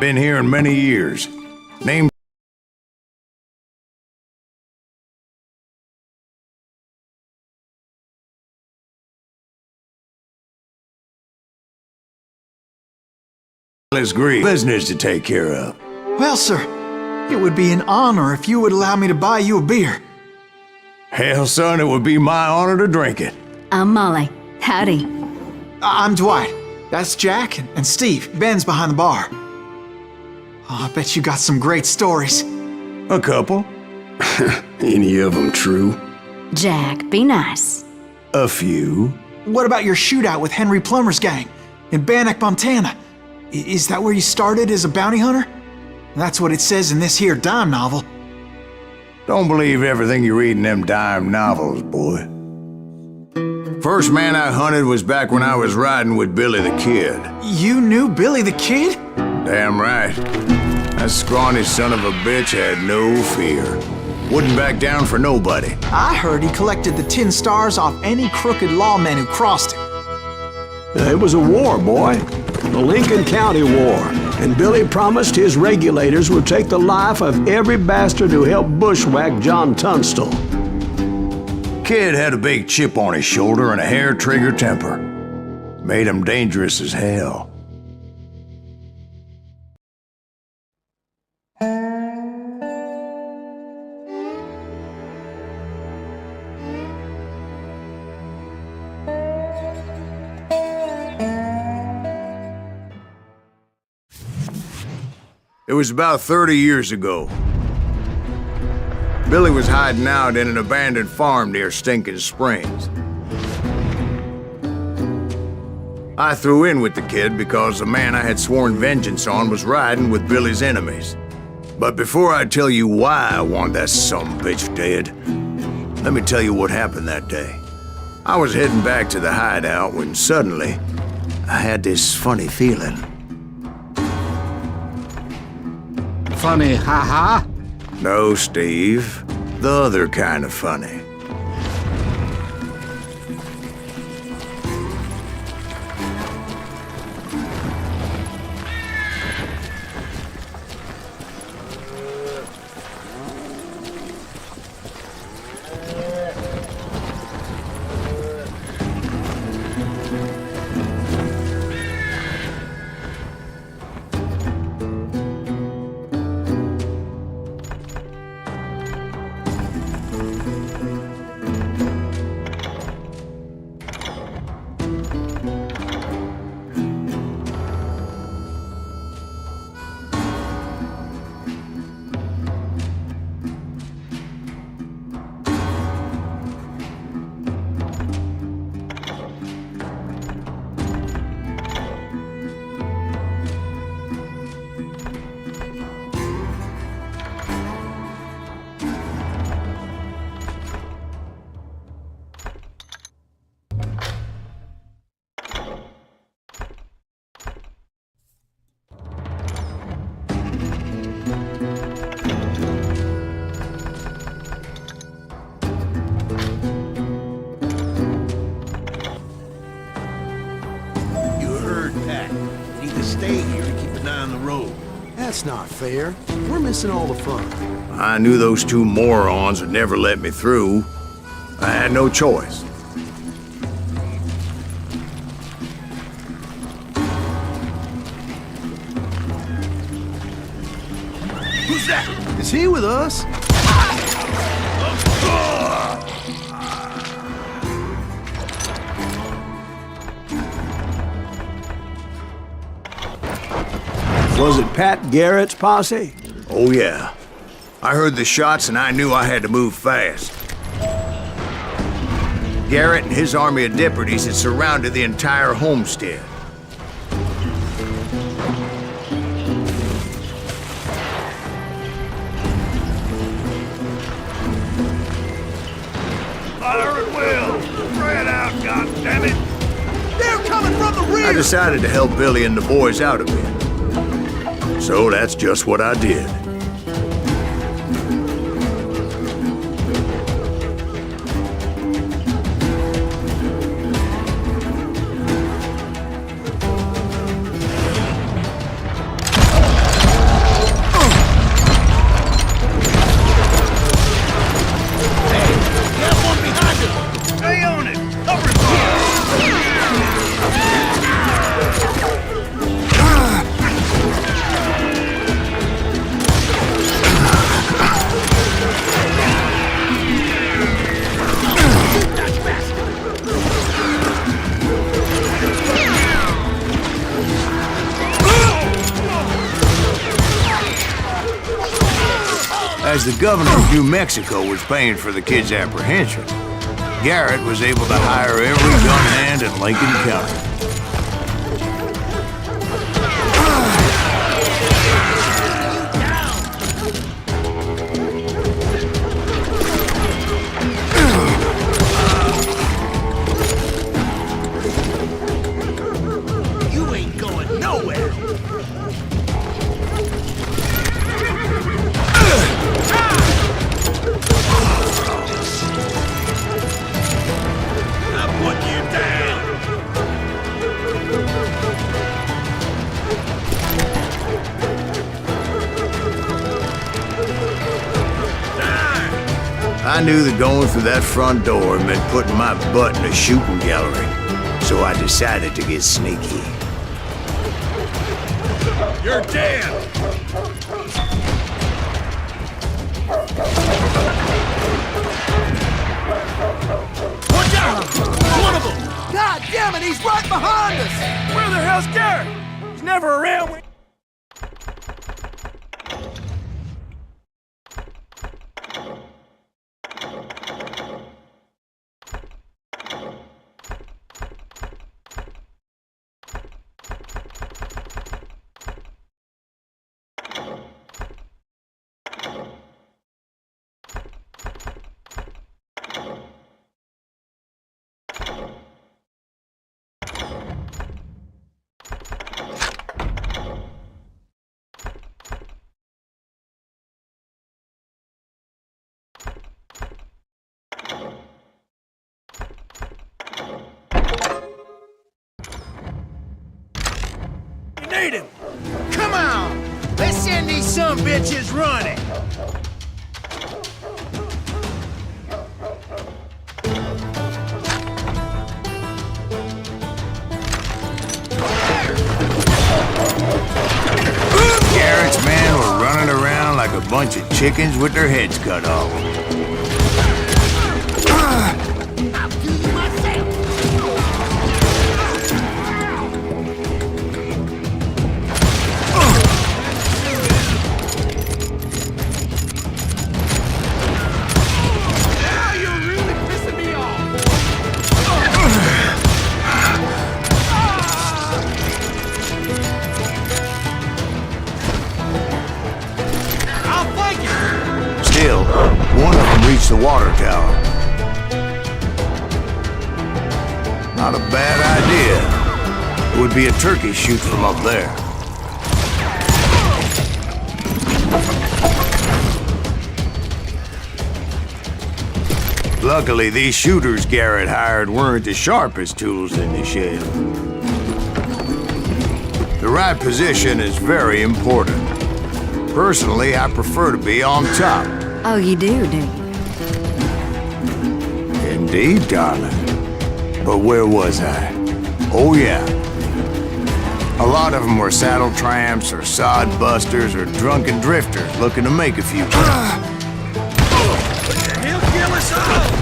been here in many years. Named his grief. Business to take care of. Well, sir, it would be an honor if you would allow me to buy you a beer. Hell, son, it would be my honor to drink it. I'm Molly. Howdy. I'm Dwight. That's Jack and Steve. Ben's behind the bar. Oh, I bet you got some great stories. A couple. Any of them true? Jack, be nice. A few. What about your shootout with Henry Plummer's gang in Bannock, Montana? Is that where you started as a bounty hunter? That's what it says in this here dime novel. Don't believe everything you read in them dime novels, boy. First man I hunted was back when I was riding with Billy the Kid. You knew Billy the Kid? Damn right. That scrawny son of a bitch had no fear. Wouldn't back down for nobody. I heard he collected the 10 stars off any crooked lawmen who crossed him. It was a war, boy. The Lincoln County War. And Billy promised his regulators would take the life of every bastard who helped bushwhack John Tunstall. Kid had a big chip on his shoulder and a hair-trigger temper. Made him dangerous as hell. It was about 30 years ago. Billy was hiding out in an abandoned farm near Stinking Springs. I threw in with the kid because the man I had sworn vengeance on was riding with Billy's enemies. But before I tell you why I want that sumbitch dead, let me tell you what happened that day. I was heading back to the hideout when suddenly I had this funny feeling. Funny, haha? No, Steve. The other kind of funny. Stay here and keep an eye on the road. That's not fair. We're missing all the fun. I knew those two morons would never let me through. I had no choice. Who's that? Is he with us? Was it Pat Garrett's posse? Oh yeah. I heard the shots and I knew I had to move fast. Garrett and his army of deputies had surrounded the entire homestead. Fire at will! Spread out, goddammit! They're coming from the rear! I decided to help Billy and the boys out a bit. So that's just what I did. as the governor of New Mexico was paying for the kid's apprehension, Garrett was able to hire every gun hand in Lincoln County. You ain't going nowhere. I put you down. I knew that going through that front door meant putting my butt in a shooting gallery, so I decided to get sneaky. You're dead. Watch out! One of them! God damn it, he's right behind us! Where the hell's Garrett? He's never around when... You need him! Come on! Let's send these some bitches running! Garrett's men were running around like a bunch of chickens with their heads cut off. I'll do you myself! Now you're really pissing me off! I'll flank you! Still, one of them reached the water tower. Not a bad idea. It would be a turkey shoot from up there. Luckily, these shooters Garrett hired weren't the sharpest tools in the shed. The right position is very important. Personally, I prefer to be on top. Oh, you do you? Indeed, darling. But where was I? Oh, yeah. A lot of them were saddle tramps or sod busters or drunken drifters looking to make a few bucks. He'll kill us all!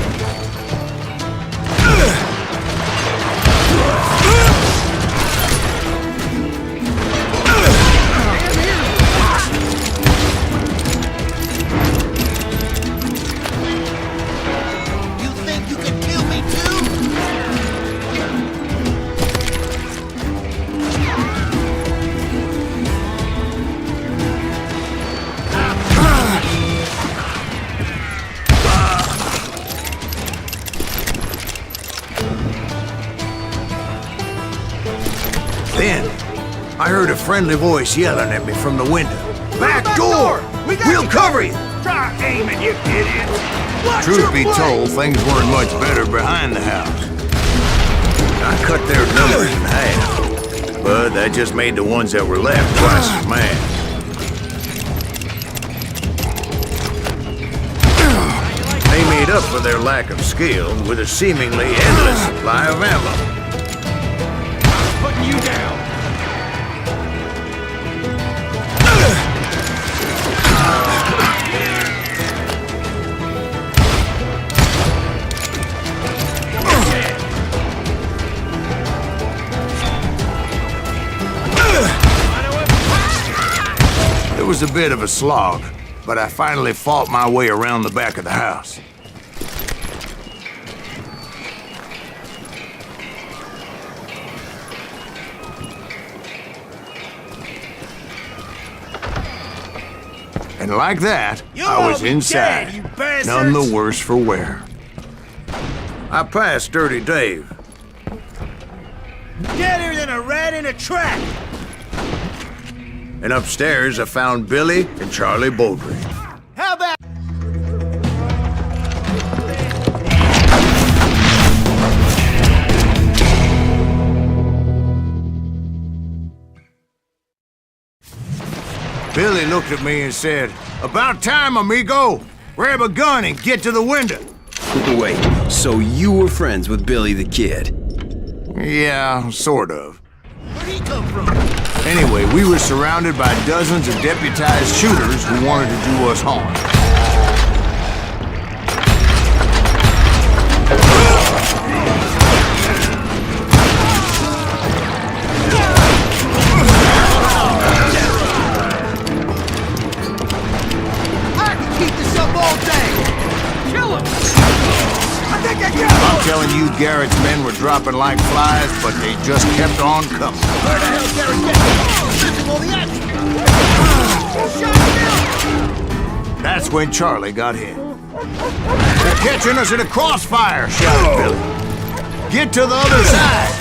You think you can kill me too? Then, I heard a friendly voice yelling at me from the window. Back door! We'll cover you! Try aiming, you idiot! Watch your Truth be play! told, things weren't much better behind the house. I cut their numbers in half, but that just made the ones that were left twice as mad. They made up for their lack of skill with a seemingly endless supply of ammo. Putting you down! It was a bit of a slog, but I finally fought my way around the back of the house. And like that, I was inside, none the worse for wear. I passed Dirty Dave. Deader than a rat in a trap! And upstairs, I found Billy and Charlie Bowdry. How about... Billy looked at me and said, "About time, amigo! Grab a gun and get to the window." Wait, so you were friends with Billy the Kid? Yeah, sort of. Where'd he come from? Anyway, we were surrounded by dozens of deputized shooters who wanted to do us harm. I can keep this up all day! Kill him! I think I got him! I'm telling you, Garrett's men were dropping like flies, but they just kept on coming. Where the hell Garrett get missing all the action? Shot him! That's when Charlie got hit. "They're catching us in a crossfire," shouted Billy. "Get to the other side!"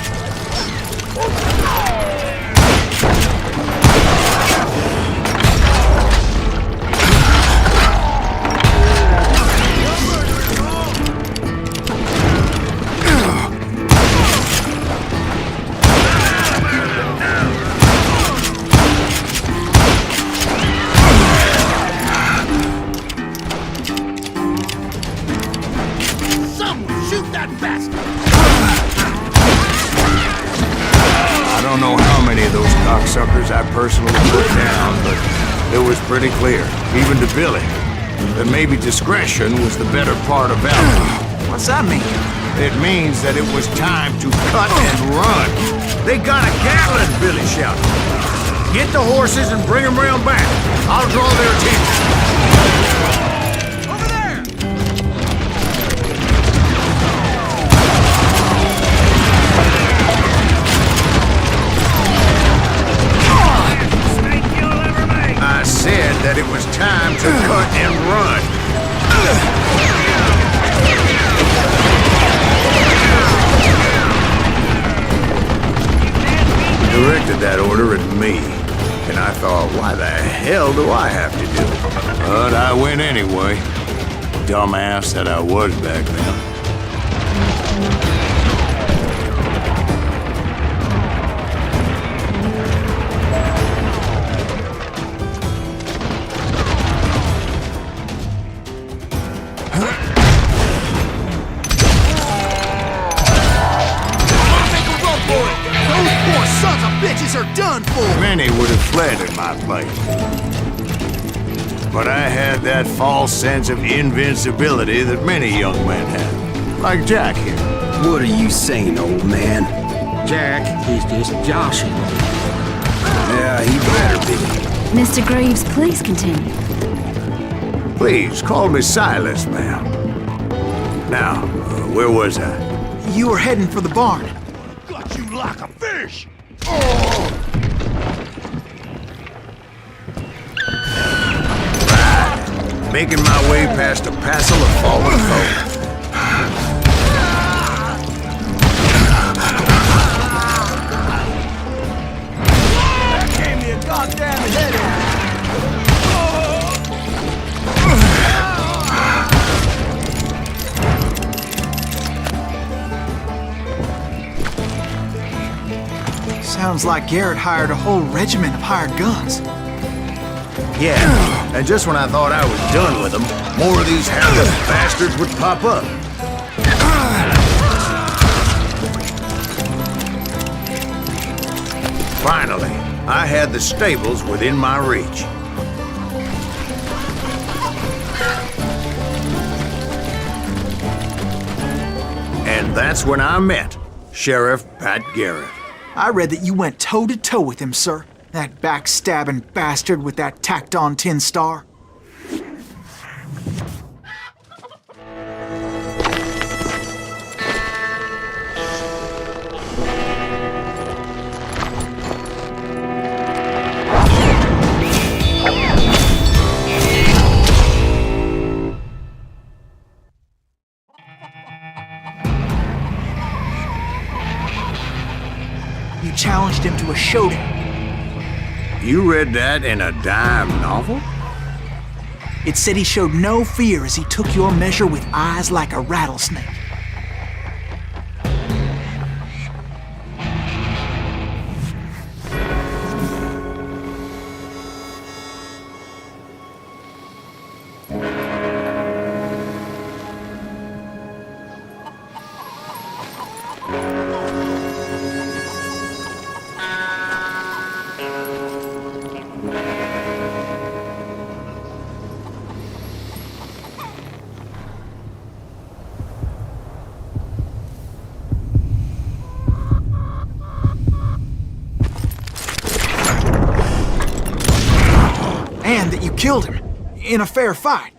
Someone shoot that bastard! I don't know how many of those cocksuckers I personally put down, but it was pretty clear, even to Billy, that maybe discretion was the better part of valor. What's that mean? It means that it was time to cut and run. "They got a Gatling," Billy shouted. "Get the horses and bring them round back. I'll draw their attention." Over there! I said that it was time to cut and run. He directed that order at me, and I thought, why the hell do I have to do it? But I went anyway. Dumbass that I was back then. Make a run for it! Those poor sons of bitches are done for! Many would have fled in my place. But I had that false sense of invincibility that many young men have. Like Jack here. What are you saying, old man? Jack, he's just joshing. Yeah, he better be. Mr. Greaves, please continue. Please, call me Silas, ma'am. Now, where was I? You were heading for the barn. Got you like a fish! Making my way past a passel of fallen foes. That gave me a goddamn headache! Sounds like Garrett hired a whole regiment of hired guns. Yeah, and just when I thought I was done with them, more of these hapless bastards would pop up. Finally, I had the stables within my reach. And that's when I met Sheriff Pat Garrett. I read that you went toe-to-toe with him, sir. That backstabbing bastard with that tacked-on tin star. showed him. You read that in a dime novel? It said he showed no fear as he took your measure with eyes like a rattlesnake. And that you killed him in a fair fight.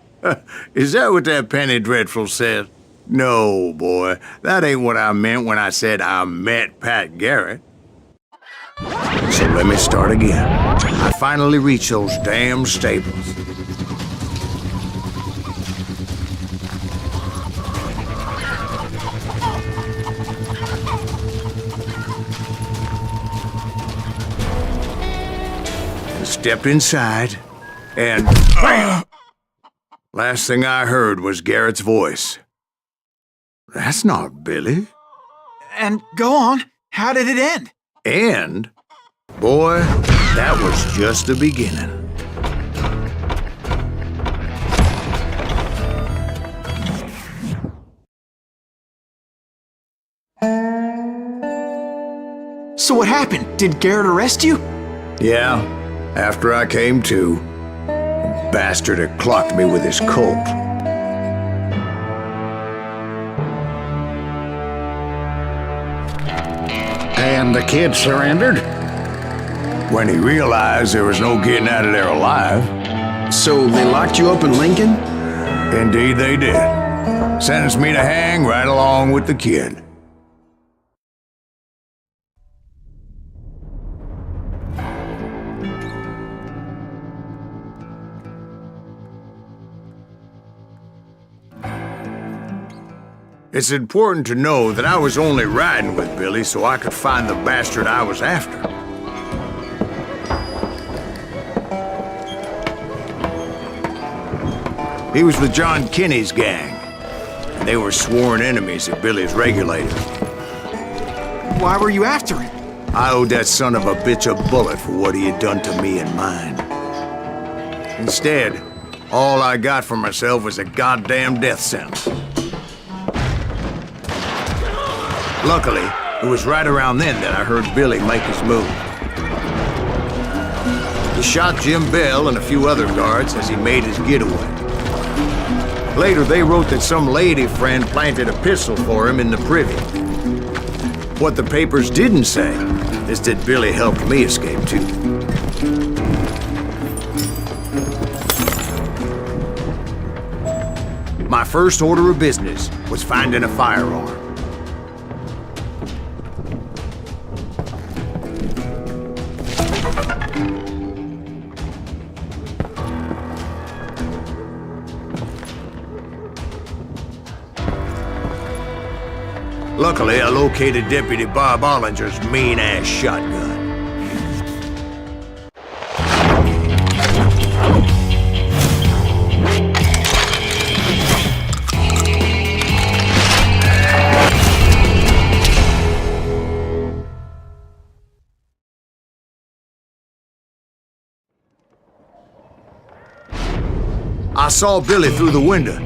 Is that what that penny dreadful said? No, boy. That ain't what I meant when I said I met Pat Garrett. So let me start again. I finally reached those damn stables. And stepped inside, and last thing I heard was Garrett's voice. That's not Billy. And go on, how did it end? And, boy, that was just the beginning. So what happened? Did Garrett arrest you? Yeah, after I came to, the bastard had clocked me with his Colt. And the kid surrendered? When he realized there was no getting out of there alive. So they locked you up in Lincoln? Indeed they did. Sentenced me to hang right along with the kid. It's important to know that I was only riding with Billy so I could find the bastard I was after. He was with John Kinney's gang, and they were sworn enemies of Billy's regulator. Why were you after him? I owed that son of a bitch a bullet for what he had done to me and mine. Instead, all I got for myself was a goddamn death sentence. Luckily, it was right around then that I heard Billy make his move. He shot Jim Bell and a few other guards as he made his getaway. Later, they wrote that some lady friend planted a pistol for him in the privy. What the papers didn't say is that Billy helped me escape too. My first order of business was finding a firearm. Luckily, I located Deputy Bob Ollinger's mean-ass shotgun. I saw Billy through the window,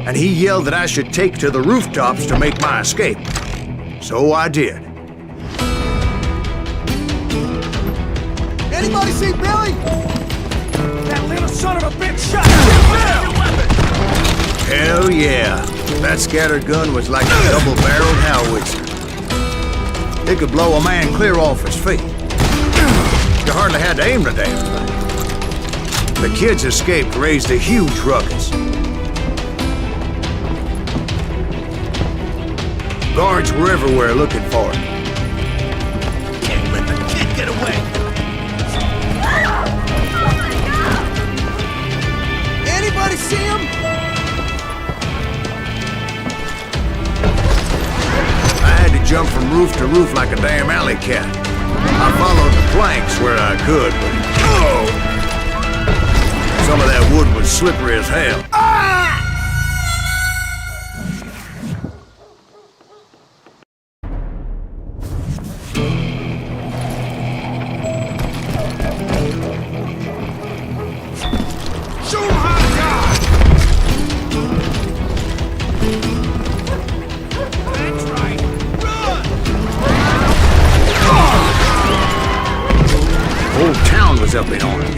and he yelled that I should take to the rooftops to make my escape. So I did. Anybody see Billy? That little son of a bitch shot Jim Bell! Hell yeah. That scattered gun was like a double-barreled howitzer. It could blow a man clear off his feet. You hardly had to aim the damn thing. The kids escaped raised a huge ruckus. Guards were everywhere looking for him. Can't let the kid get away! Anybody see him? I had to jump from roof to roof like a damn alley cat. I followed the planks where I could, but some of that wood was slippery as hell. Show 'em how to die! That's right. Run! The whole town was up in arms.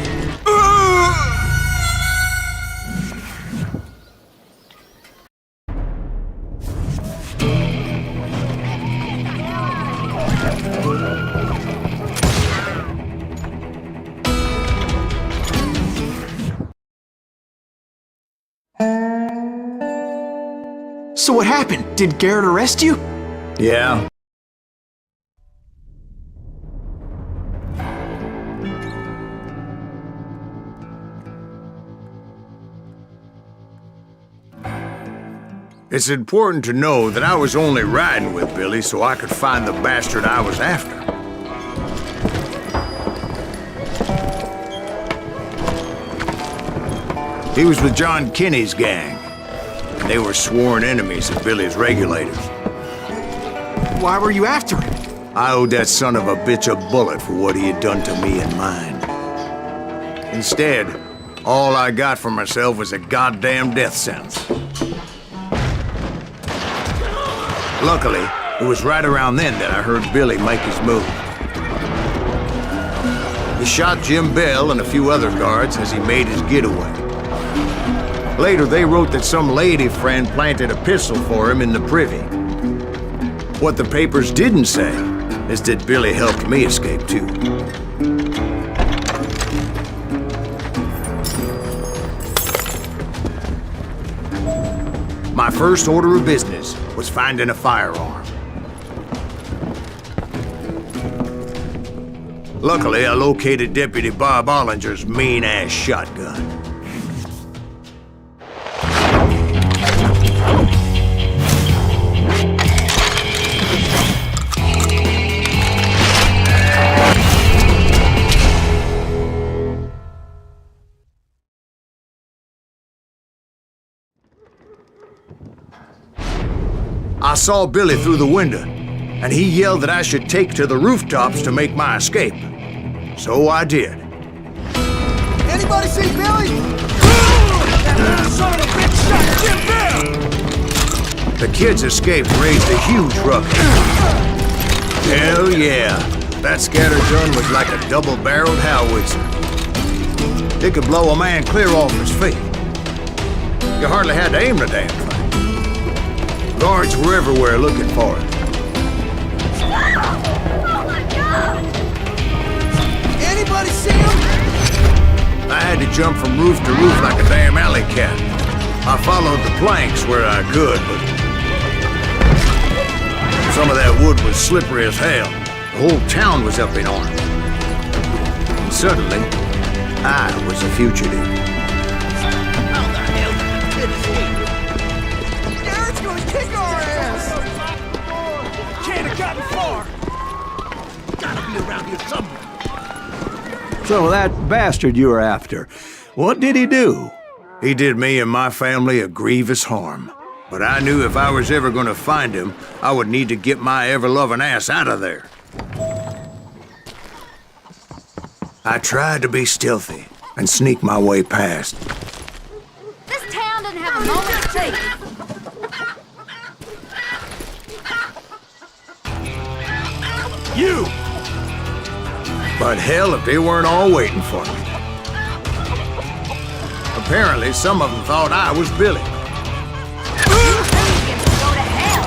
So what happened? Did Garrett arrest you? Yeah. It's important to know that I was only riding with Billy so I could find the bastard I was after. He was with John Kinney's gang, and they were sworn enemies of Billy's regulators. Why were you after him? I owed that son of a bitch a bullet for what he had done to me and mine. Instead, all I got for myself was a goddamn death sentence. Luckily, it was right around then that I heard Billy make his move. He shot Jim Bell and a few other guards as he made his getaway. Later, they wrote that some lady friend planted a pistol for him in the privy. What the papers didn't say is that Billy helped me escape too. My first order of business was finding a firearm. Luckily, I located Deputy Bob Ollinger's mean-ass shotgun. I saw Billy through the window, and he yelled that I should take to the rooftops to make my escape. So I did. Anybody see Billy? That son of a bitch shot Jim Bell! The kids escaped and raised a huge ruckus. Hell yeah, that scattergun was like a double-barreled howitzer. It could blow a man clear off his feet. You hardly had to aim the damn thing. Guards were everywhere looking for it. Oh my God! Anybody see him? I had to jump from roof to roof like a damn alley cat. I followed the planks where I could, but some of that wood was slippery as hell. The whole town was up in arms. And suddenly, I was a fugitive. How the hell did he? Garrett's gonna kick our ass! Can't have gotten far! Gotta be around here somewhere. So that bastard you were after, what did he do? He did me and my family a grievous harm. But I knew if I was ever gonna find him, I would need to get my ever-loving ass out of there. I tried to be stealthy and sneak my way past. This town doesn't have a moment's peace. You! But hell, if they weren't all waiting for me. Apparently, some of them thought I was Billy. Go to hell.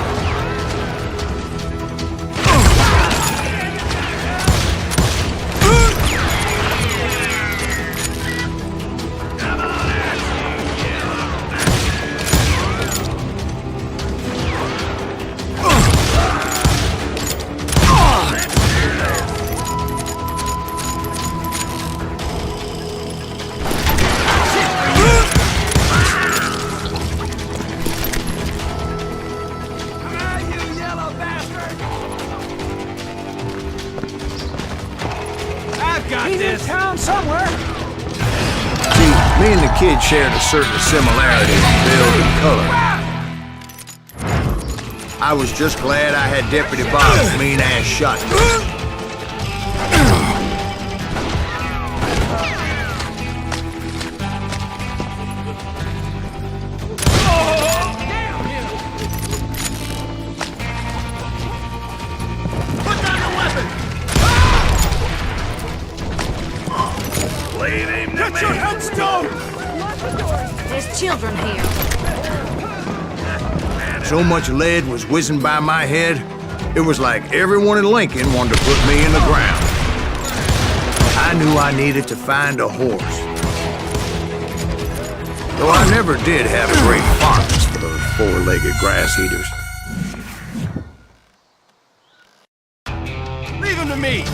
and the kid shared a certain similarity in build and color. I was just glad I had Deputy Bob's mean-ass shotgun. Get your headstone! There's children here. So much lead was whizzing by my head, it was like everyone in Lincoln wanted to put me in the ground. I knew I needed to find a horse. Though I never did have a great fondness for those four-legged grass eaters. Leave him to me!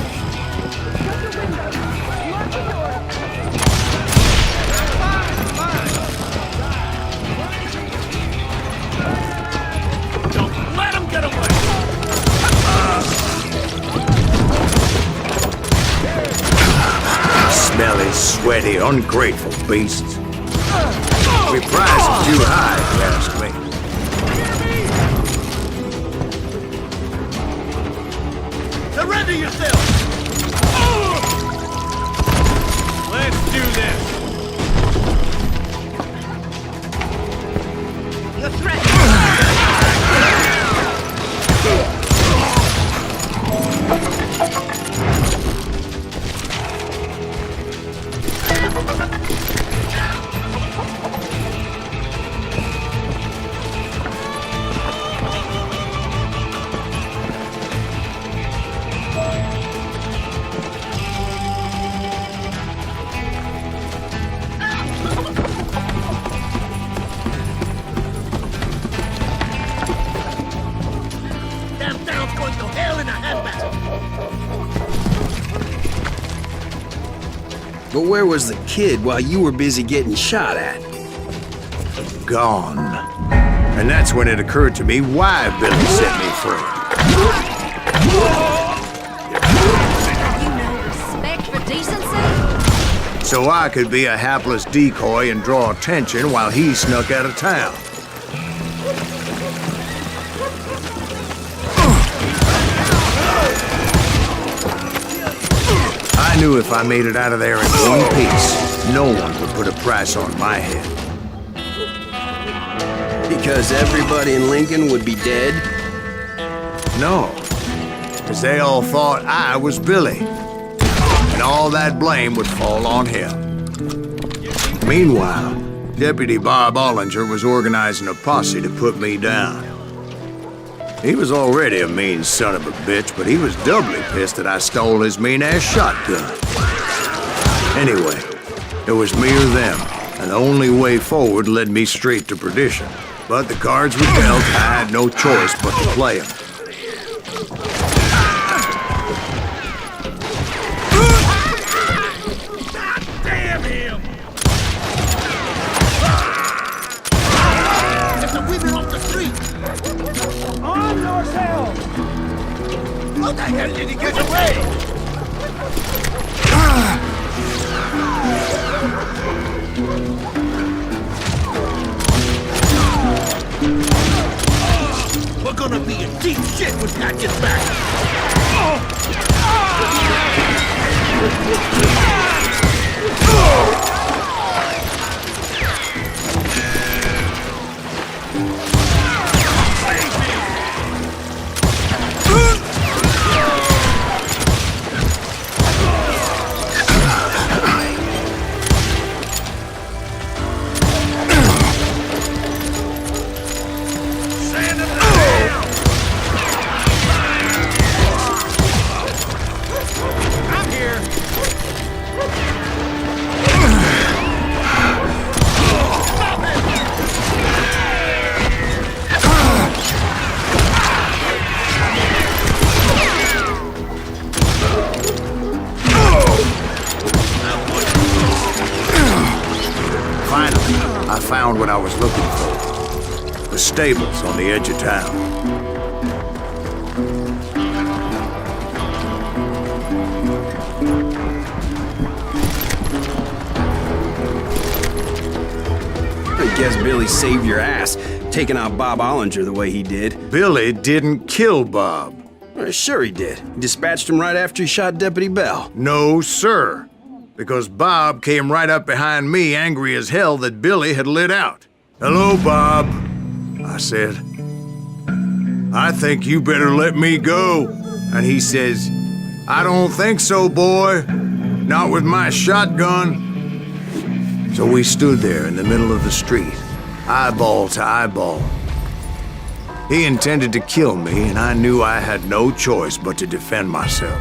Don't let him get away! Smelly, sweaty, ungrateful beasts. We price them too high, if you ask me. Surrender yourself! Let's do this! You're threatened! Damn town's going to hell in a handbasket! But where was the kid while you were busy getting shot at? Gone. And that's when it occurred to me why Billy set me free. You know respect for decency? So I could be a hapless decoy and draw attention while he snuck out of town. I knew if I made it out of there in one piece, no one would put a price on my head. Because everybody in Lincoln would be dead? No, because they all thought I was Billy, and all that blame would fall on him. Meanwhile, Deputy Bob Ollinger was organizing a posse to put me down. He was already a mean son of a bitch, but he was doubly pissed that I stole his mean-ass shotgun. Anyway, it was me or them, and the only way forward led me straight to perdition. But the cards were dealt, I had no choice but to play them. Damn him! Get the women off the street! On yourself! How the hell did he get away? We're gonna be in deep shit when Pat gets back! I'm here! Finally, I found what I was looking for. The stables on the edge of town. Guess Billy saved your ass, taking out Bob Ollinger the way he did. Billy didn't kill Bob. Sure he did. He dispatched him right after he shot Deputy Bell. No, sir. Because Bob came right up behind me, angry as hell that Billy had lit out. "Hello, Bob," I said. "I think you better let me go." And he says, "I don't think so, boy. Not with my shotgun." So we stood there in the middle of the street, eyeball to eyeball. He intended to kill me, and I knew I had no choice but to defend myself.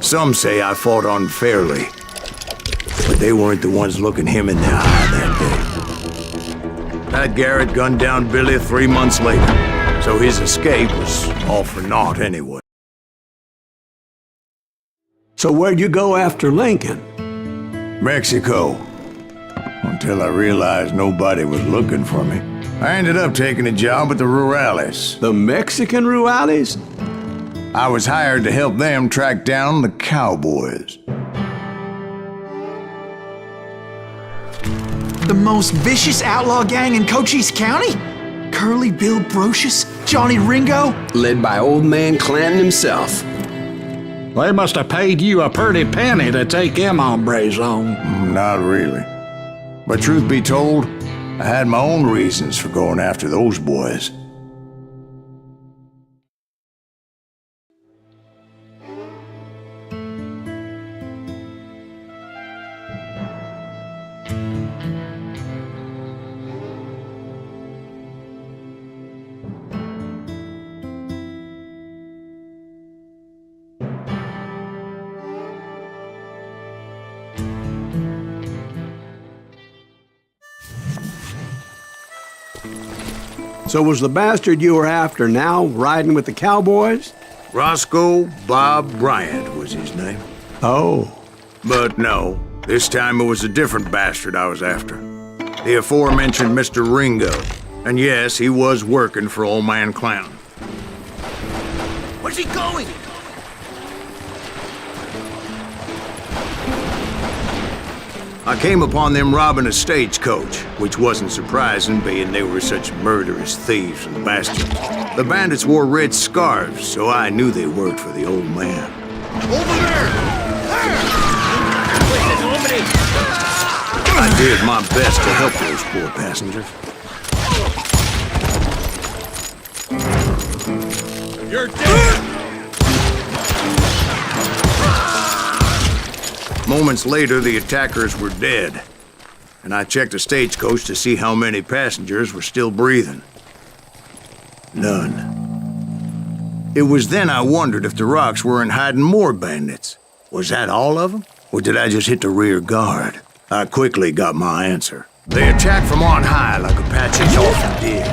Some say I fought unfairly, but they weren't the ones looking him in the eye that day. Pat Garrett gunned down Billy 3 months later, so his escape was all for naught anyway. So where'd you go after Lincoln? Mexico. Until I realized nobody was looking for me. I ended up taking a job at the Rurales. The Mexican Rurales? I was hired to help them track down the cowboys. The most vicious outlaw gang in Cochise County? Curly Bill Brocious? Johnny Ringo? Led by old man Clanton himself. They must have paid you a pretty penny to take them hombres on. Not really. But truth be told, I had my own reasons for going after those boys. So was the bastard you were after now riding with the cowboys? Roscoe Bob Bryant was his name. Oh. But no, this time it was a different bastard I was after. The aforementioned Mr. Ringo. And yes, he was working for old man Clown. Where's he going? I came upon them robbing a stagecoach, which wasn't surprising, being they were such murderous thieves and bastards. The bandits wore red scarves, so I knew they worked for the old man. Over there! I did my best to help those poor passengers. You're dead! Moments later, the attackers were dead, and I checked the stagecoach to see how many passengers were still breathing. None. It was then I wondered if the rocks weren't hiding more bandits. Was that all of them? Or did I just hit the rear guard? I quickly got my answer. They attacked from on high like Apaches often did.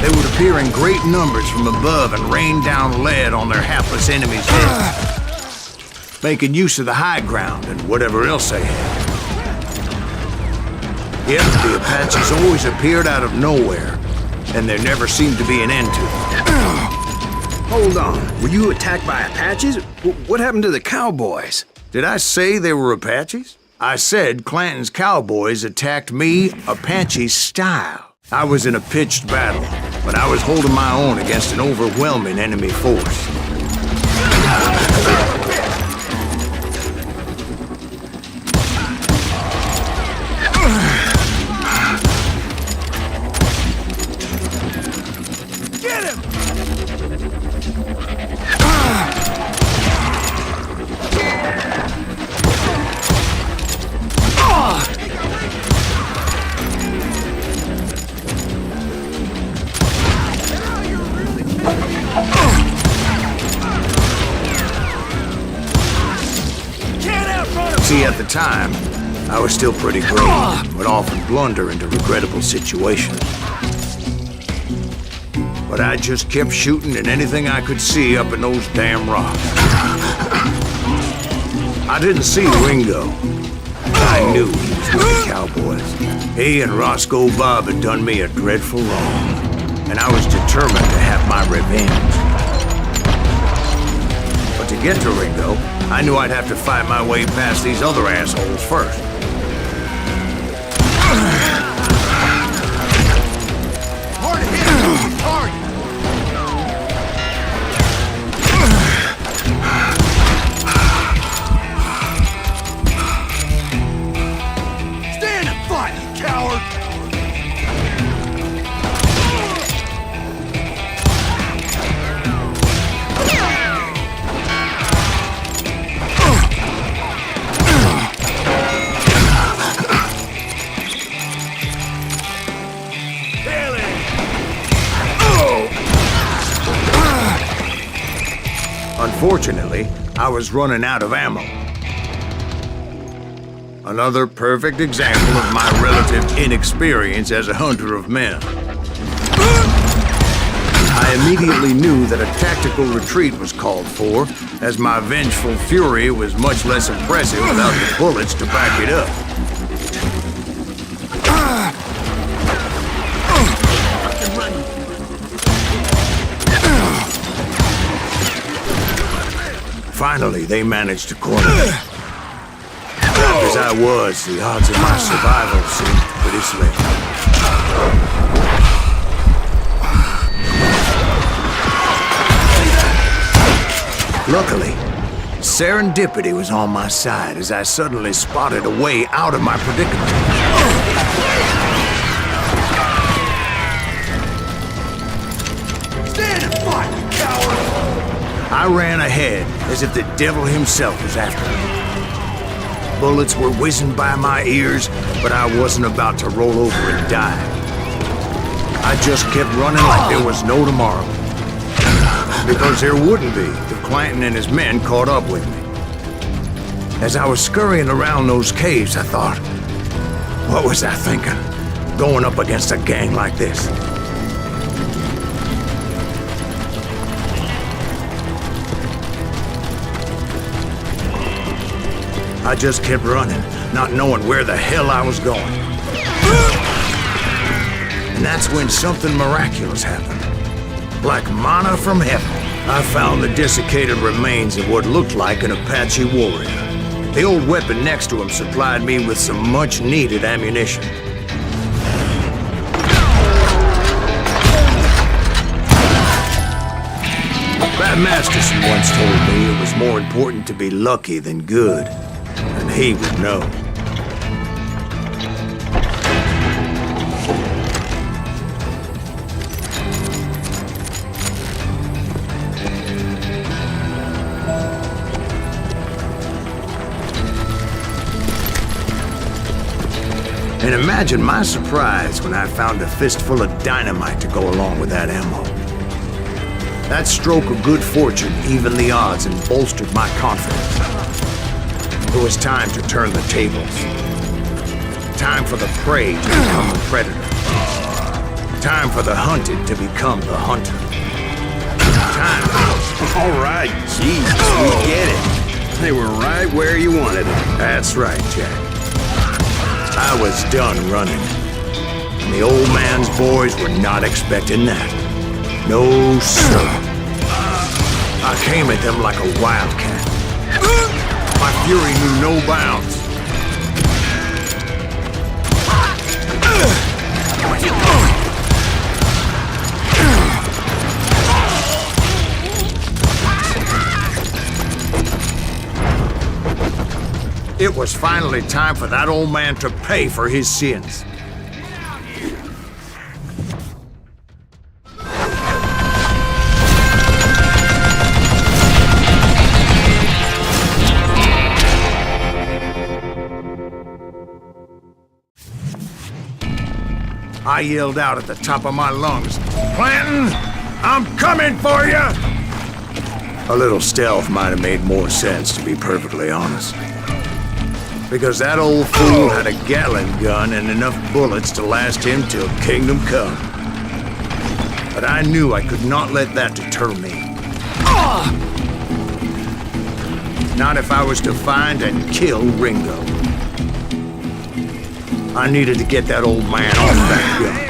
They would appear in great numbers from above and rain down lead on their hapless enemies' heads, making use of the high ground and whatever else they had. Yet the Apaches always appeared out of nowhere, and there never seemed to be an end to them. Hold on. Were you attacked by Apaches? What happened to the cowboys? Did I say they were Apaches? I said Clanton's cowboys attacked me Apache style. I was in a pitched battle, but I was holding my own against an overwhelming enemy force. Get him! See, at the time, I was still pretty green, would often blunder into regrettable situations. But I just kept shooting at anything I could see up in those damn rocks. I didn't see Ringo. I knew he was with the cowboys. He and Roscoe Bob had done me a dreadful wrong, and I was determined to have my revenge. But to get to Ringo, I knew I'd have to fight my way past these other assholes first. Hard to hit! Target! Stand and fight, you coward! Unfortunately, I was running out of ammo. Another perfect example of my relative inexperience as a hunter of men. I immediately knew that a tactical retreat was called for, as my vengeful fury was much less impressive without the bullets to back it up. Finally, they managed to corner me. Trapped as I was, the odds of my survival seemed pretty slim. Luckily, serendipity was on my side as I suddenly spotted a way out of my predicament. Stand and fight, you coward! I ran ahead as if the devil himself was after me. Bullets were whizzing by my ears, but I wasn't about to roll over and die. I just kept running like there was no tomorrow. Because there wouldn't be if Clanton and his men caught up with me. As I was scurrying around those caves, I thought, what was I thinking? Going up against a gang like this? I just kept running, not knowing where the hell I was going. And that's when something miraculous happened. Like manna from heaven, I found the desiccated remains of what looked like an Apache warrior. The old weapon next to him supplied me with some much-needed ammunition. Pat Masterson once told me it was more important to be lucky than good. And he would know. And imagine my surprise when I found a fistful of dynamite to go along with that ammo. That stroke of good fortune evened the odds and bolstered my confidence. It was time to turn the tables. Time for the prey to become the predator. Time for the hunted to become the hunter. Time. All right, Jesus, we get it. They were right where you wanted them. That's right, Jack. I was done running. And the old man's boys were not expecting that. No, sir. I came at them like a wildcat. My fury knew no bounds. It was finally time for that old man to pay for his sins. I yelled out at the top of my lungs, "Clanton, I'm coming for you!" A little stealth might have made more sense, to be perfectly honest. Because that old fool had a Gatling gun and enough bullets to last him till Kingdom Come. But I knew I could not let that deter me. Not if I was to find and kill Ringo. I needed to get that old man off that gun.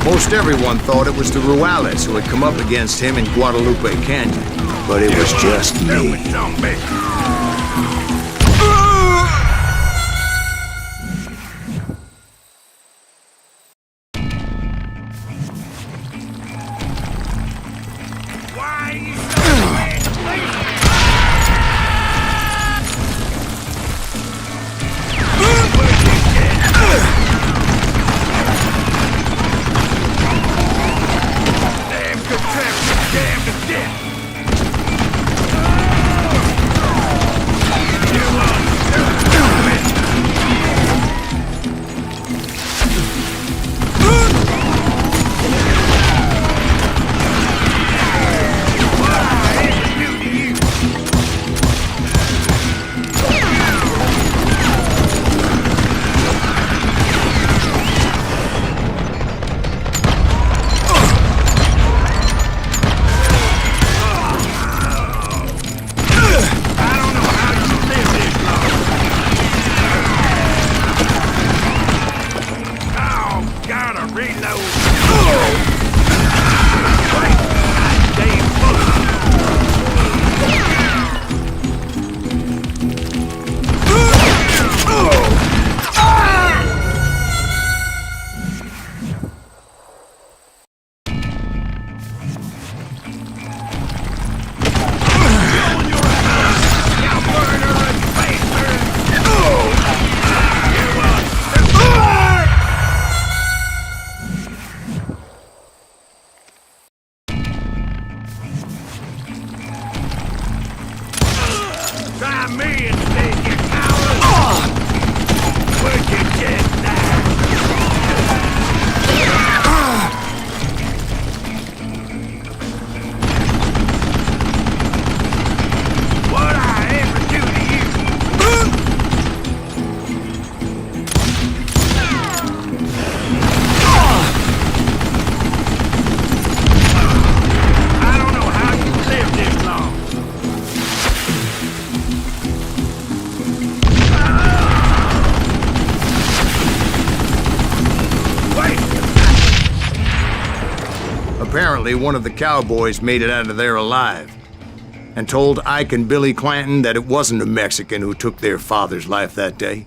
Most everyone thought it was the Ruales who had come up against him in Guadalupe Canyon, but it was just me. Fortunately, one of the cowboys made it out of there alive and told Ike and Billy Clanton that it wasn't a Mexican who took their father's life that day.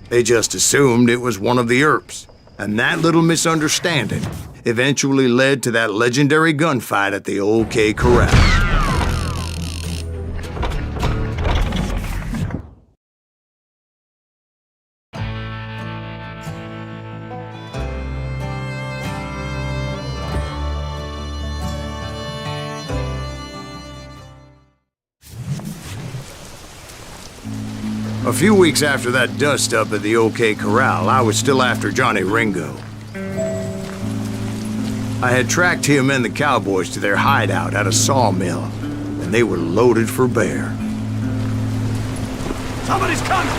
They just assumed it was one of the Earps, and that little misunderstanding eventually led to that legendary gunfight at the OK Corral. A few weeks after that dust-up at the OK Corral, I was still after Johnny Ringo. I had tracked him and the cowboys to their hideout at a sawmill, and they were loaded for bear. Somebody's coming!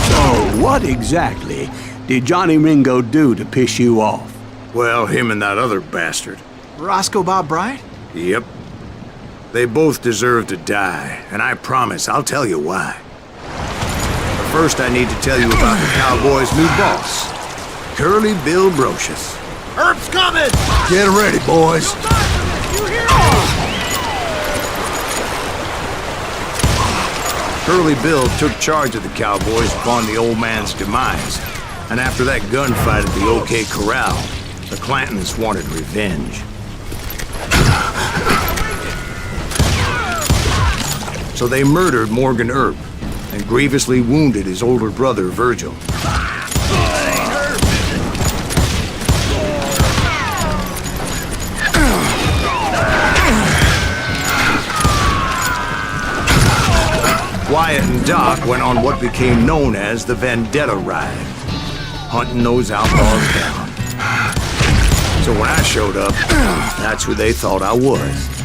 So, what exactly did Johnny Ringo do to piss you off? Well, him and that other bastard. Roscoe Bob Bryant? Yep. They both deserve to die, and I promise I'll tell you why. But first, I need to tell you about the cowboys' new boss, Curly Bill Brocious. Earp's coming! Get ready, boys. You hear Curly Bill took charge of the cowboys upon the old man's demise, and after that gunfight at the OK Corral, the Clantons wanted revenge. So they murdered Morgan Earp and grievously wounded his older brother, Virgil. Wyatt and Doc went on what became known as the Vendetta Ride, hunting those outlaws down. So when I showed up, that's who they thought I was.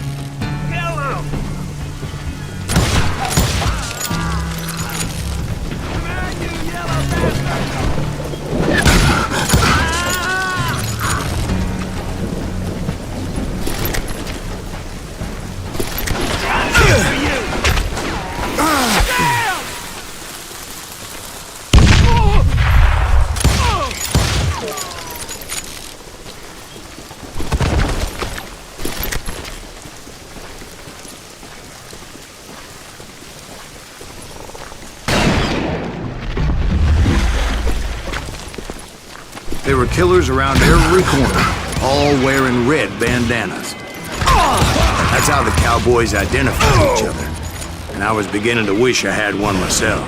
There were killers around every corner, all wearing red bandanas. That's how the cowboys identified each other, and I was beginning to wish I had one myself.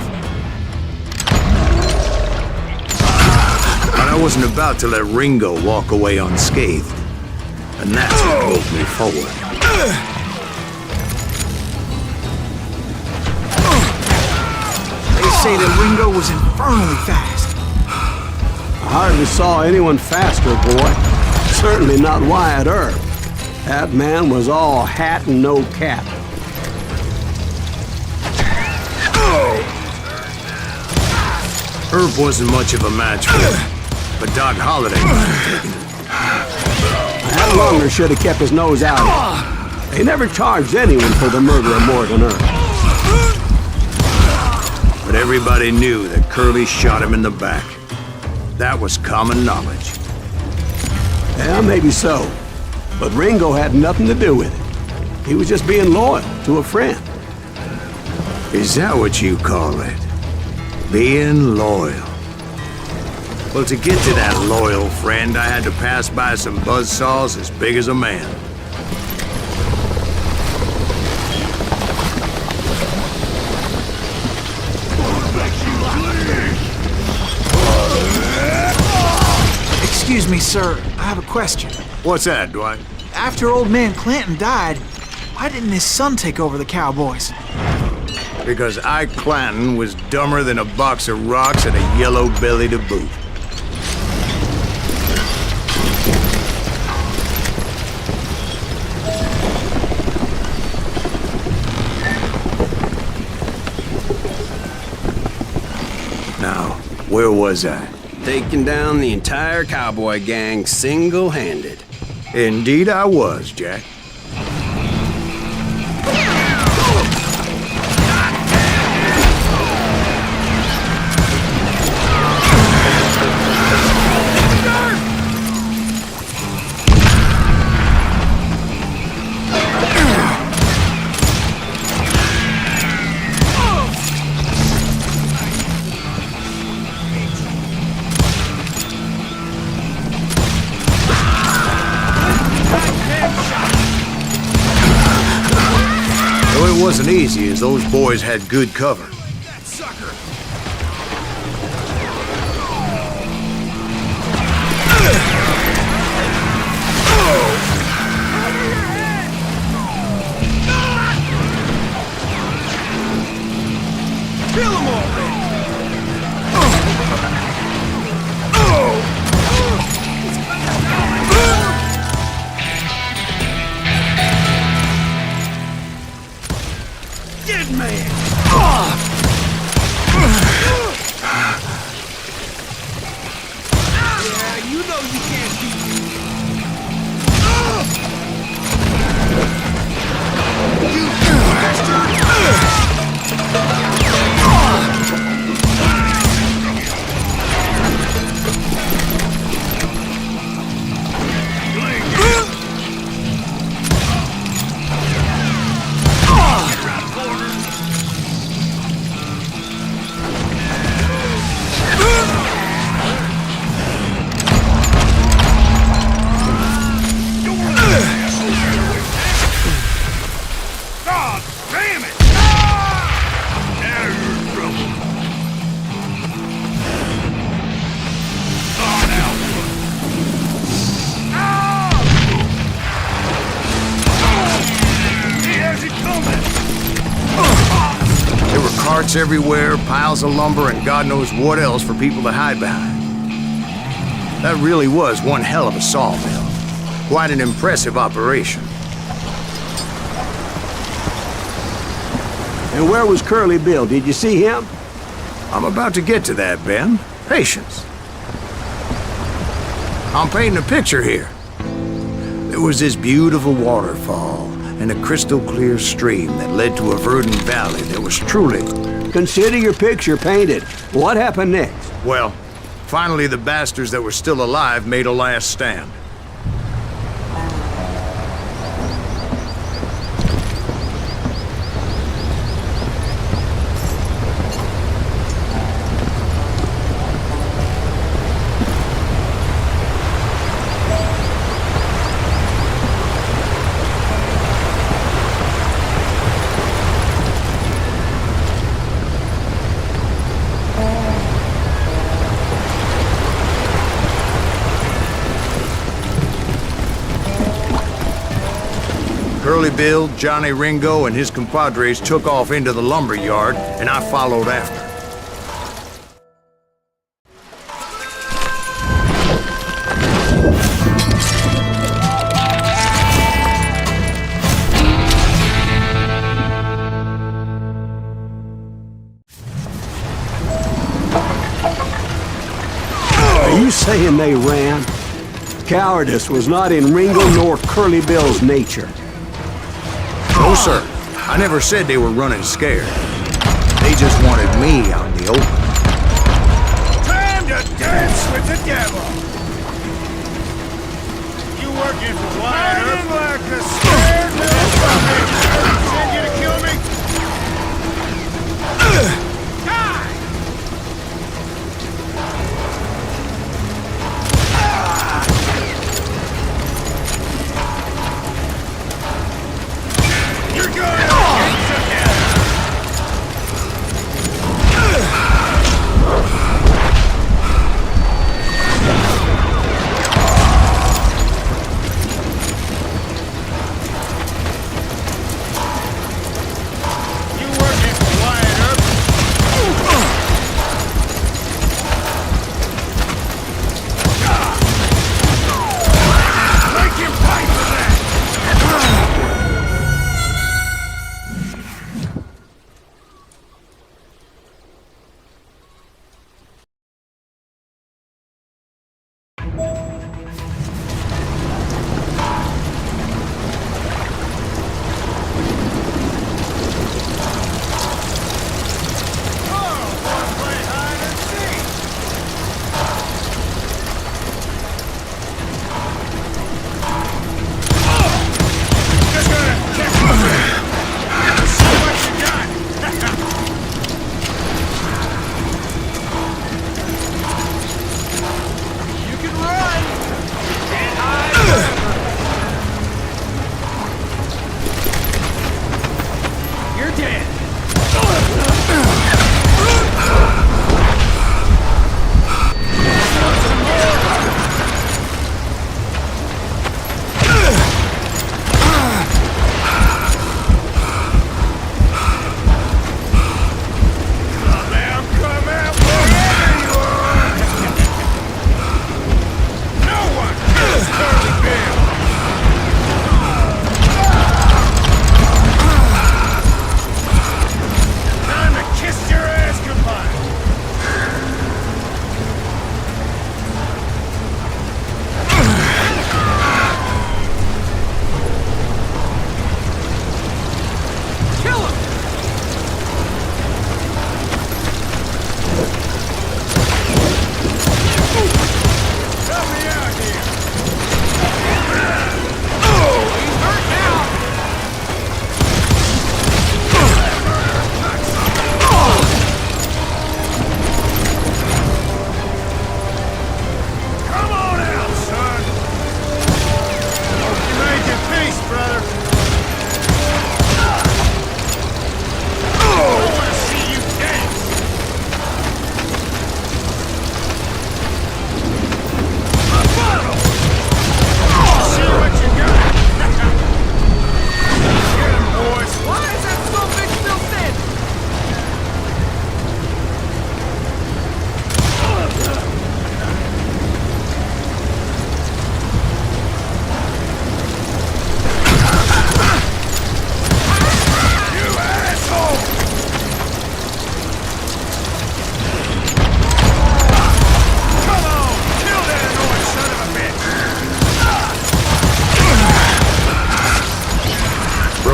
But I wasn't about to let Ringo walk away unscathed, and that's what drove me forward. They say that Ringo was infernally fast. I hardly saw anyone faster, boy. Certainly not Wyatt Earp. That man was all hat and no cap. Earp wasn't much of a match for him, but Doc Holliday might have taken it. That Lunger should have kept his nose out of it. They never charged anyone for the murder of Morgan Earp. But everybody knew that Curly shot him in the back. That was common knowledge. Yeah, maybe so. But Ringo had nothing to do with it. He was just being loyal to a friend. Is that what you call it? Being loyal? Well, to get to that loyal friend, I had to pass by some buzzsaws as big as a man. Excuse me, sir. I have a question. What's that, Dwight? After old man Clanton died, why didn't his son take over the cowboys? Because Ike Clanton was dumber than a box of rocks and a yellow belly to boot. Now, where was I? Taking down the entire cowboy gang single-handed. Indeed I was, Jack. So it wasn't easy, as those boys had good cover. That sucker! Kill him already! Dead man! Yeah, you know you can't beat me. You God damn it! Now you're in trouble. Oh, now. He has it coming. There were carts everywhere, piles of lumber, and God knows what else for people to hide behind. That really was one hell of a sawmill. Quite an impressive operation. And where was Curly Bill? Did you see him? I'm about to get to that, Ben. Patience. I'm painting a picture here. There was this beautiful waterfall and a crystal clear stream that led to a verdant valley that was truly... Consider your picture painted. What happened next? Well, finally the bastards that were still alive made a last stand. Curly Bill, Johnny Ringo, and his compadres took off into the lumber yard, and I followed after. Are you saying they ran? Cowardice was not in Ringo nor Curly Bill's nature. No, sir. I never said they were running scared. They just wanted me out in the open. Time to dance with the devil! You working for Wyatt? Like a scared little puppy! Send you to kill me? Die! You're good!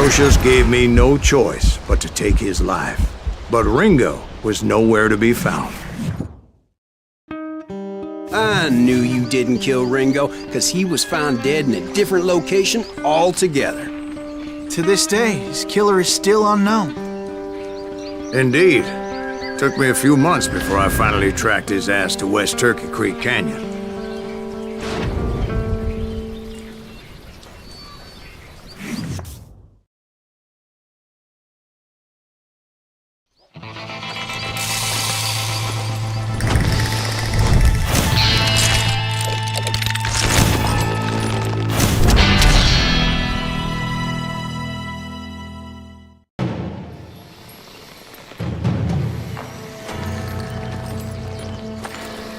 Ambrosius gave me no choice but to take his life. But Ringo was nowhere to be found. I knew you didn't kill Ringo, because he was found dead in a different location altogether. To this day, his killer is still unknown. Indeed. Took me a few months before I finally tracked his ass to West Turkey Creek Canyon.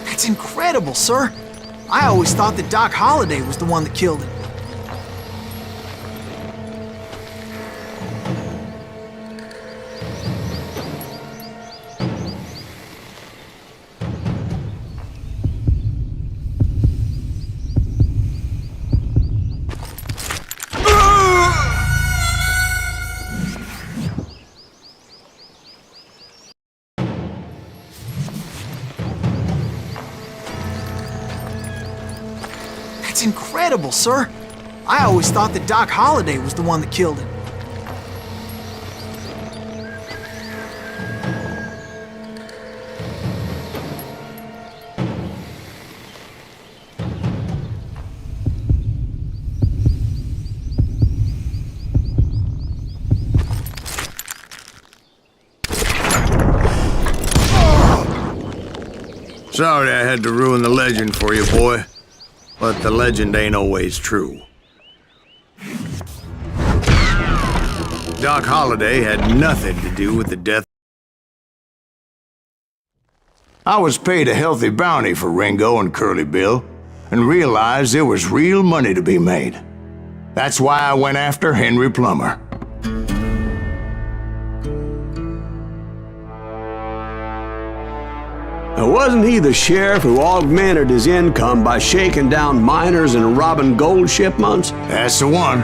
That's incredible, sir. I always thought that Doc Holliday was the one that killed him. That's incredible, sir. I always thought that Doc Holliday was the one that killed him. Sorry I had to ruin the legend for you, boy. But the legend ain't always true. Doc Holliday had nothing to do with the death. I was paid a healthy bounty for Ringo and Curly Bill, and realized there was real money to be made. That's why I went after Henry Plummer. Wasn't he the sheriff who augmented his income by shaking down miners and robbing gold shipments? That's the one.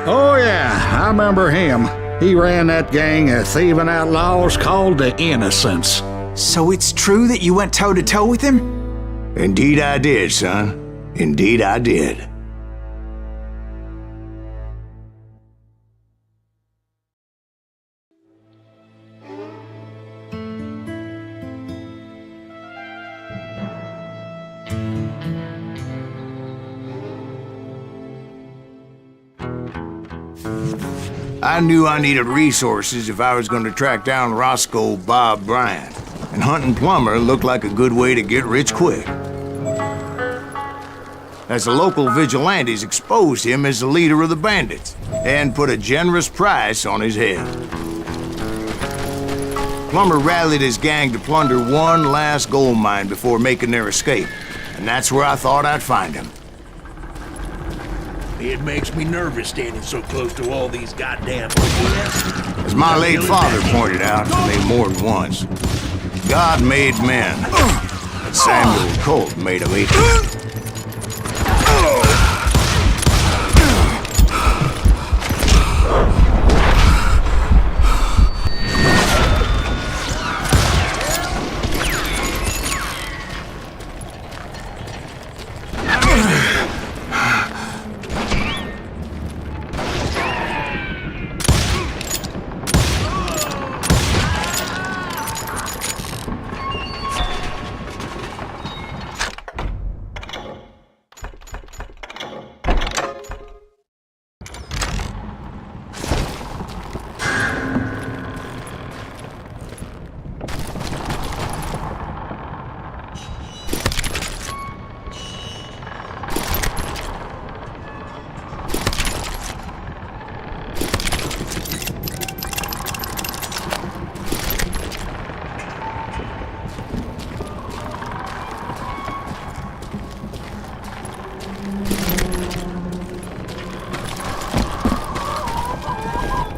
Oh, yeah, I remember him. He ran that gang of thieving outlaws called the Innocents. So it's true that you went toe-to-toe with him? Indeed I did, son. Indeed I did. I knew I needed resources if I was going to track down Roscoe Bob Bryant, and hunting Plummer looked like a good way to get rich quick. As the local vigilantes exposed him as the leader of the bandits, and put a generous price on his head. Plummer rallied his gang to plunder one last gold mine before making their escape, and that's where I thought I'd find him. It makes me nervous standing so close to all these goddamn people. As my late father pointed out to me more than once, God made men, but Samuel Colt made them equal.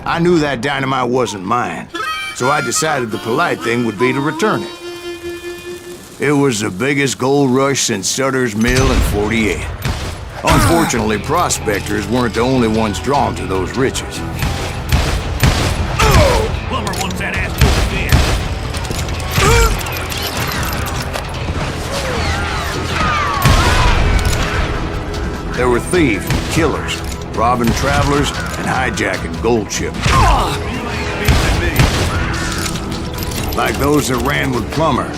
I knew that dynamite wasn't mine, so I decided the polite thing would be to return it. It was the biggest gold rush since Sutter's Mill in '48. Unfortunately, prospectors weren't the only ones drawn to those riches. thieves and killers, robbing travelers and hijacking gold shipments. Like those that ran with Plummer.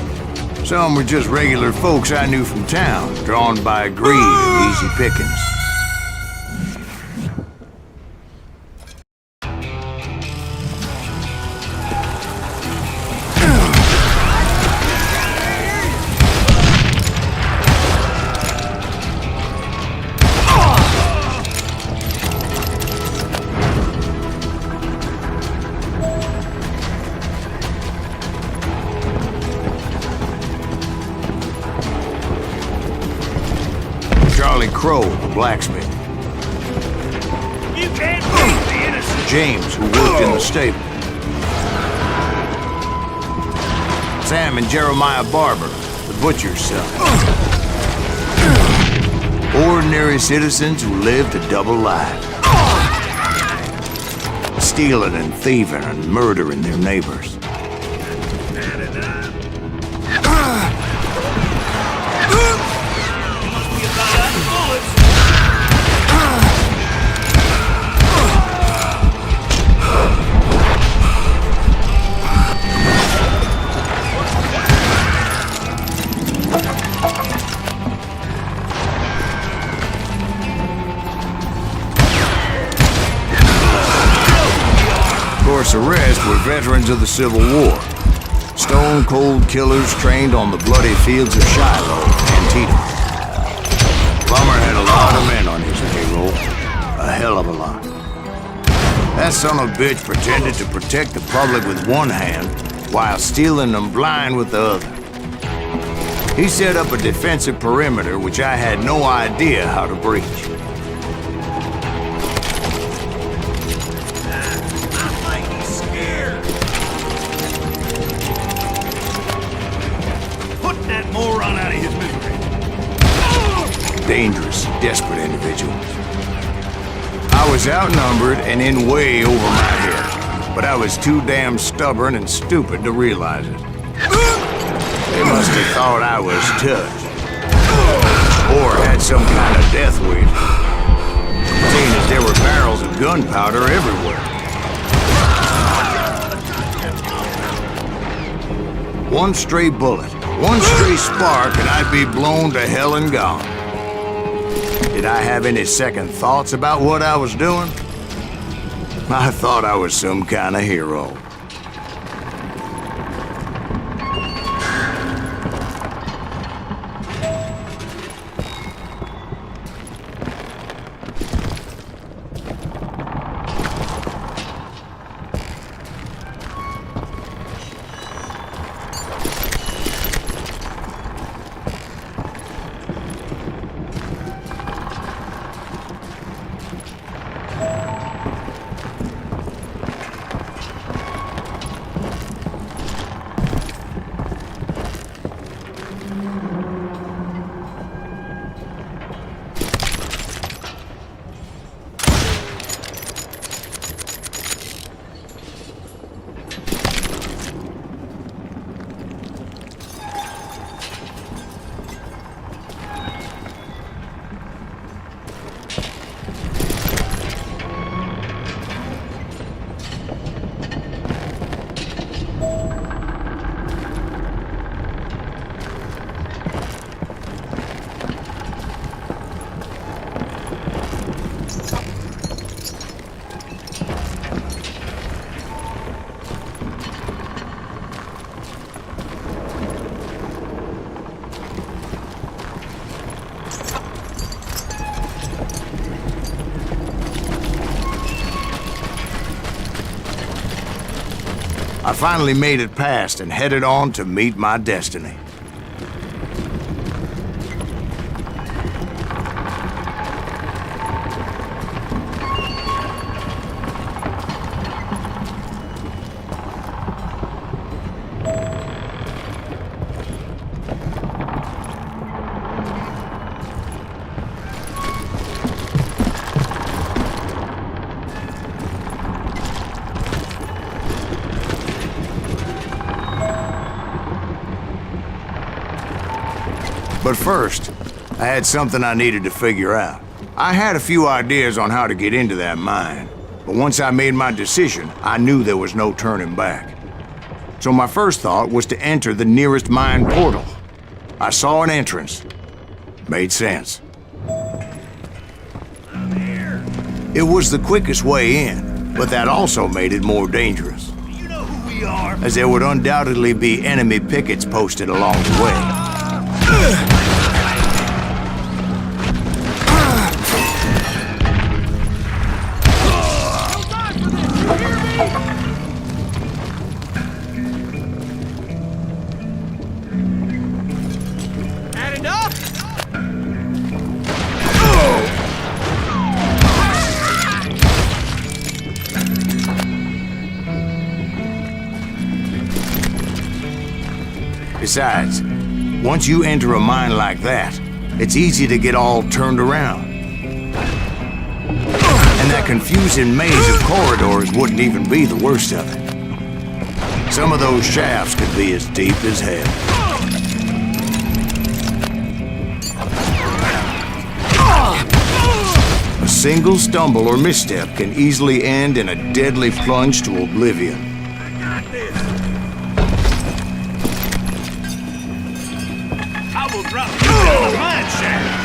Some were just regular folks I knew from town, drawn by greed and easy pickings. Crow, the blacksmith. You can't beat the innocent. James, who worked in the stable. Sam and Jeremiah Barber, the butcher's son. Ordinary citizens who lived a double life. Stealing and thieving and murdering their neighbors. The rest were veterans of the Civil War. Stone-cold killers trained on the bloody fields of Shiloh and Antietam. Plummer had a lot of men on his payroll. A hell of a lot. That son of a bitch pretended to protect the public with one hand while stealing them blind with the other. He set up a defensive perimeter which I had no idea how to breach. Moron out of his misery. Dangerous, desperate individuals. I was outnumbered and in way over my head, but I was too damn stubborn and stupid to realize it. They must have thought I was touched. Or had some kind of death wish. Seeing as there were barrels of gunpowder everywhere. One stray bullet. One stray spark and I'd be blown to hell and gone. Did I have any second thoughts about what I was doing? I thought I was some kind of hero. I finally made it past and headed on to meet my destiny. But first, I had something I needed to figure out. I had a few ideas on how to get into that mine, but once I made my decision, I knew there was no turning back. So my first thought was to enter the nearest mine portal. I saw an entrance. Made sense. It was the quickest way in, but that also made it more dangerous, You know who we are. as there would undoubtedly be enemy pickets posted along the way. Had enough? Besides, once you enter a mine like that, it's easy to get all turned around. And that confusing maze of corridors wouldn't even be the worst of it. Some of those shafts could be as deep as hell. A single stumble or misstep can easily end in a deadly plunge to oblivion. I will drop you in the mine shaft.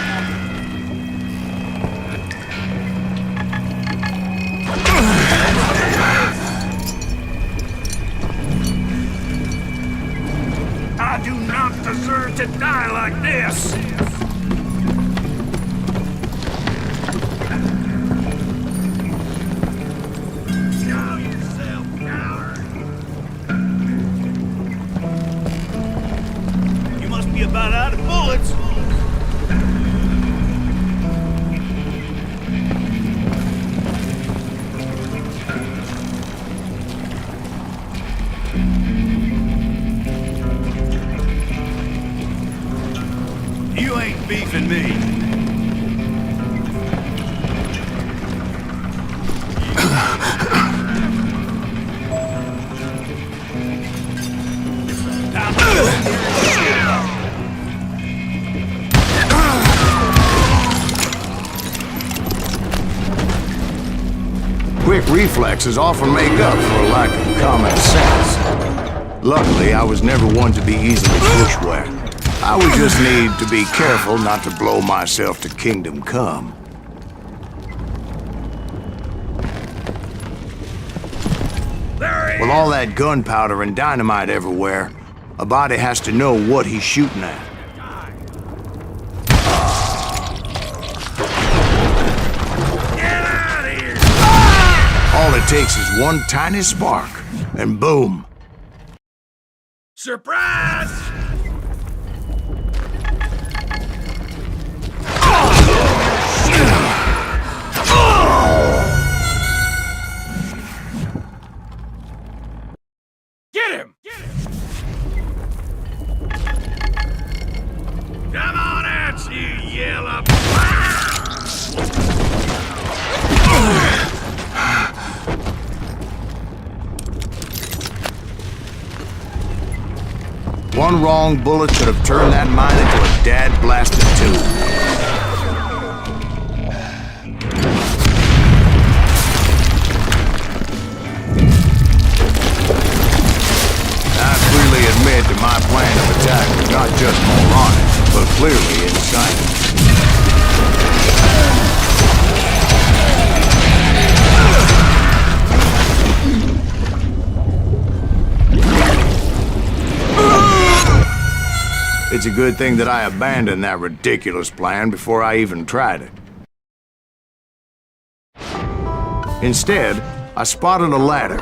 I do not deserve to die like this. Show yourself, coward. You must be about out of bullets. You ain't beefing me. Quick reflexes often make up for a lack of common sense. Luckily, I was never one to be easily bushwhacked. I would just need to be careful not to blow myself to kingdom come. With all that gunpowder and dynamite everywhere, a body has to know what he's shooting at. Get out of here! All it takes is one tiny spark, and boom. Surprise! Get him! Come on out, you yellow... One wrong bullet could have turned that mine into a dad-blasted tube. I freely admit that my plan of attack was not just moronic, but clearly insane. It's a good thing that I abandoned that ridiculous plan before I even tried it. Instead, I spotted a ladder,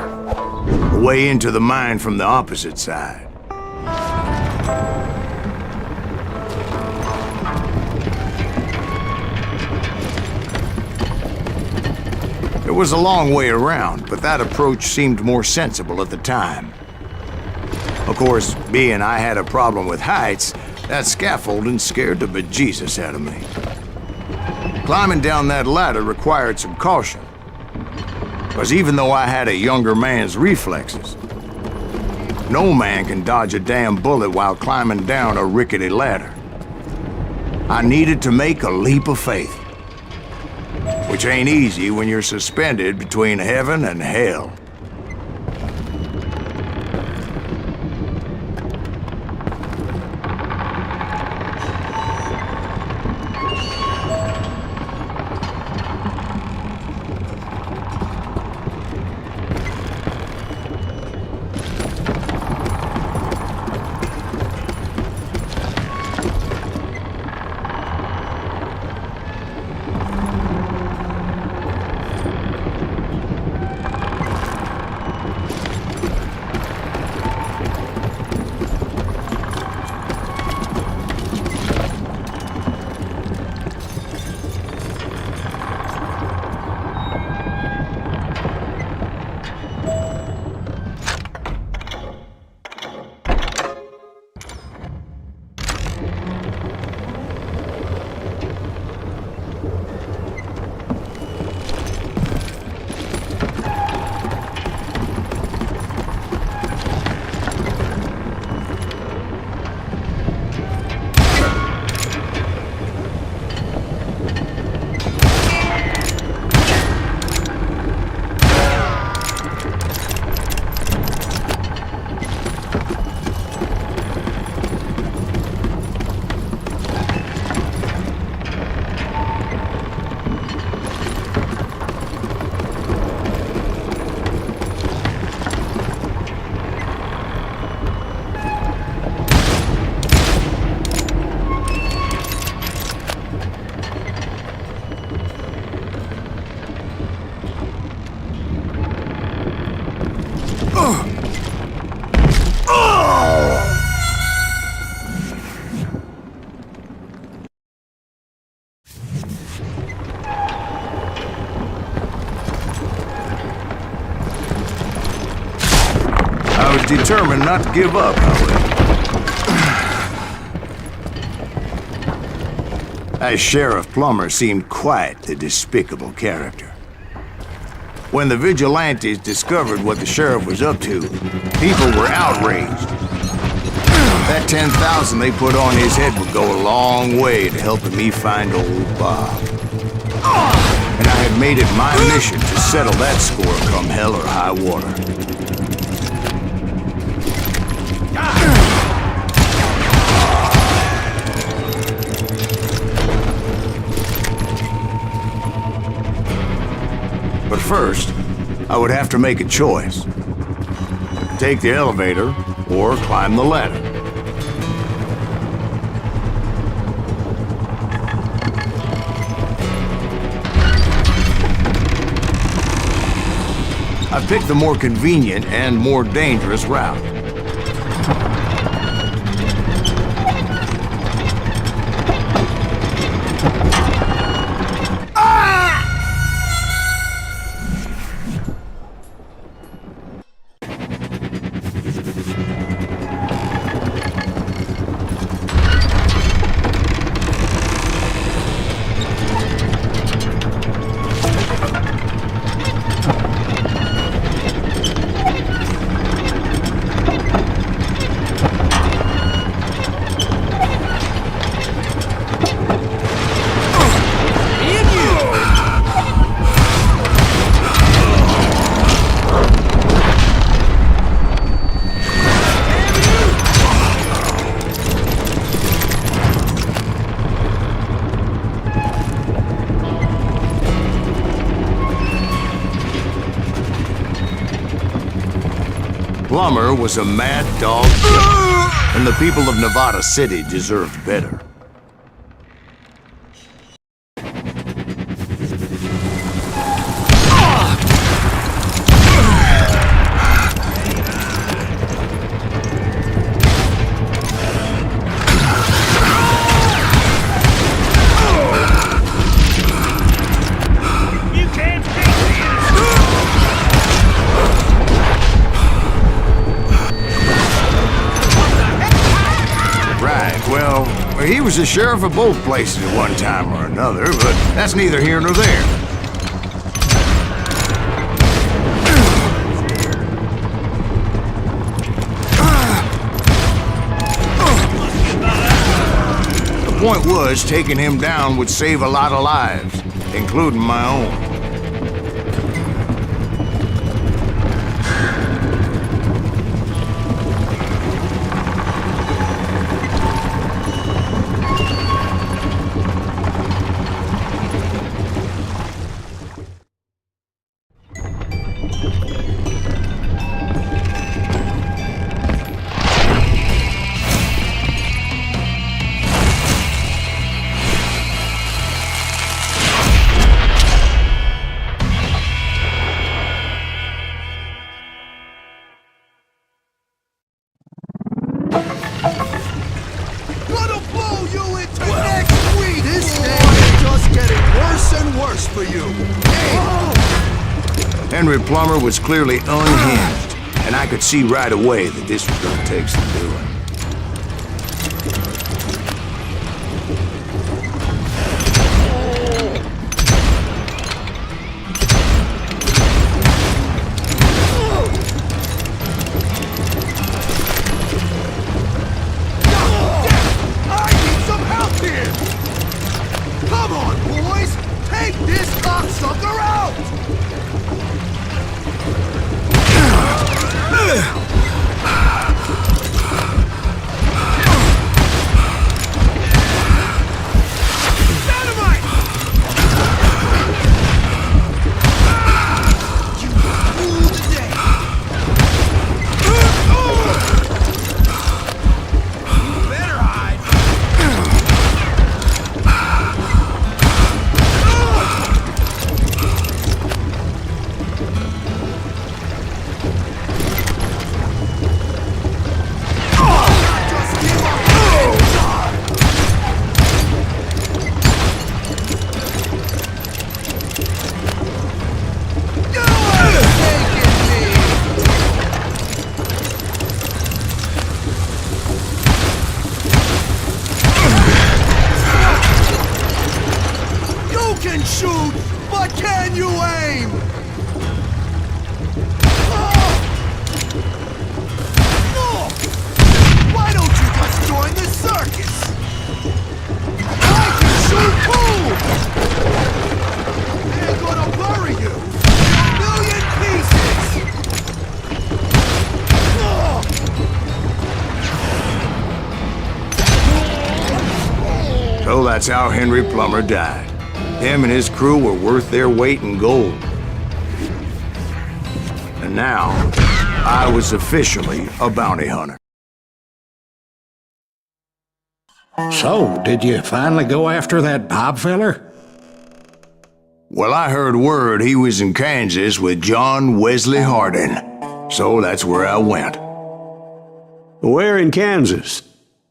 a way into the mine from the opposite side. It was a long way around, but that approach seemed more sensible at the time. Of course, being I had a problem with heights, that scaffolding scared the bejesus out of me. Climbing down that ladder required some caution, because even though I had a younger man's reflexes, no man can dodge a damn bullet while climbing down a rickety ladder. I needed to make a leap of faith. which ain't easy when you're suspended between heaven and hell. I was determined not to give up, however. As Sheriff Plummer seemed quite a despicable character. When the vigilantes discovered what the sheriff was up to, people were outraged. That 10,000 they put on his head would go a long way to helping me find old Bob. And I had made it my mission to settle that score come hell or high water. But first, I would have to make a choice. Take the elevator or climb the ladder. I picked the more convenient and more dangerous route. Plummer was a mad dog killer, and the people of Nevada City deserved better. He was the sheriff of both places at one time or another, but that's neither here nor there. The point was, taking him down would save a lot of lives. including my own. Gonna blow you into next week! This thing is just getting worse and worse for you! Henry Plummer was clearly unhinged, and I could see right away that this was gonna take some doing. I need some help here! Come on, boys! Take this cocksucker out! Dynamite! You rule today! You better hide! Just give up! You ain't taking me! You can shoot, but can you aim? Why don't you just join the circus? I can shoot too! They're gonna bury you in a million pieces! So that's how Henry Plummer died. Him and his crew were worth their weight in gold. And now, I was officially a bounty hunter. So, did you finally go after that Bob feller? Well, I heard word he was in Kansas with John Wesley Hardin. So that's where I went. Where in Kansas?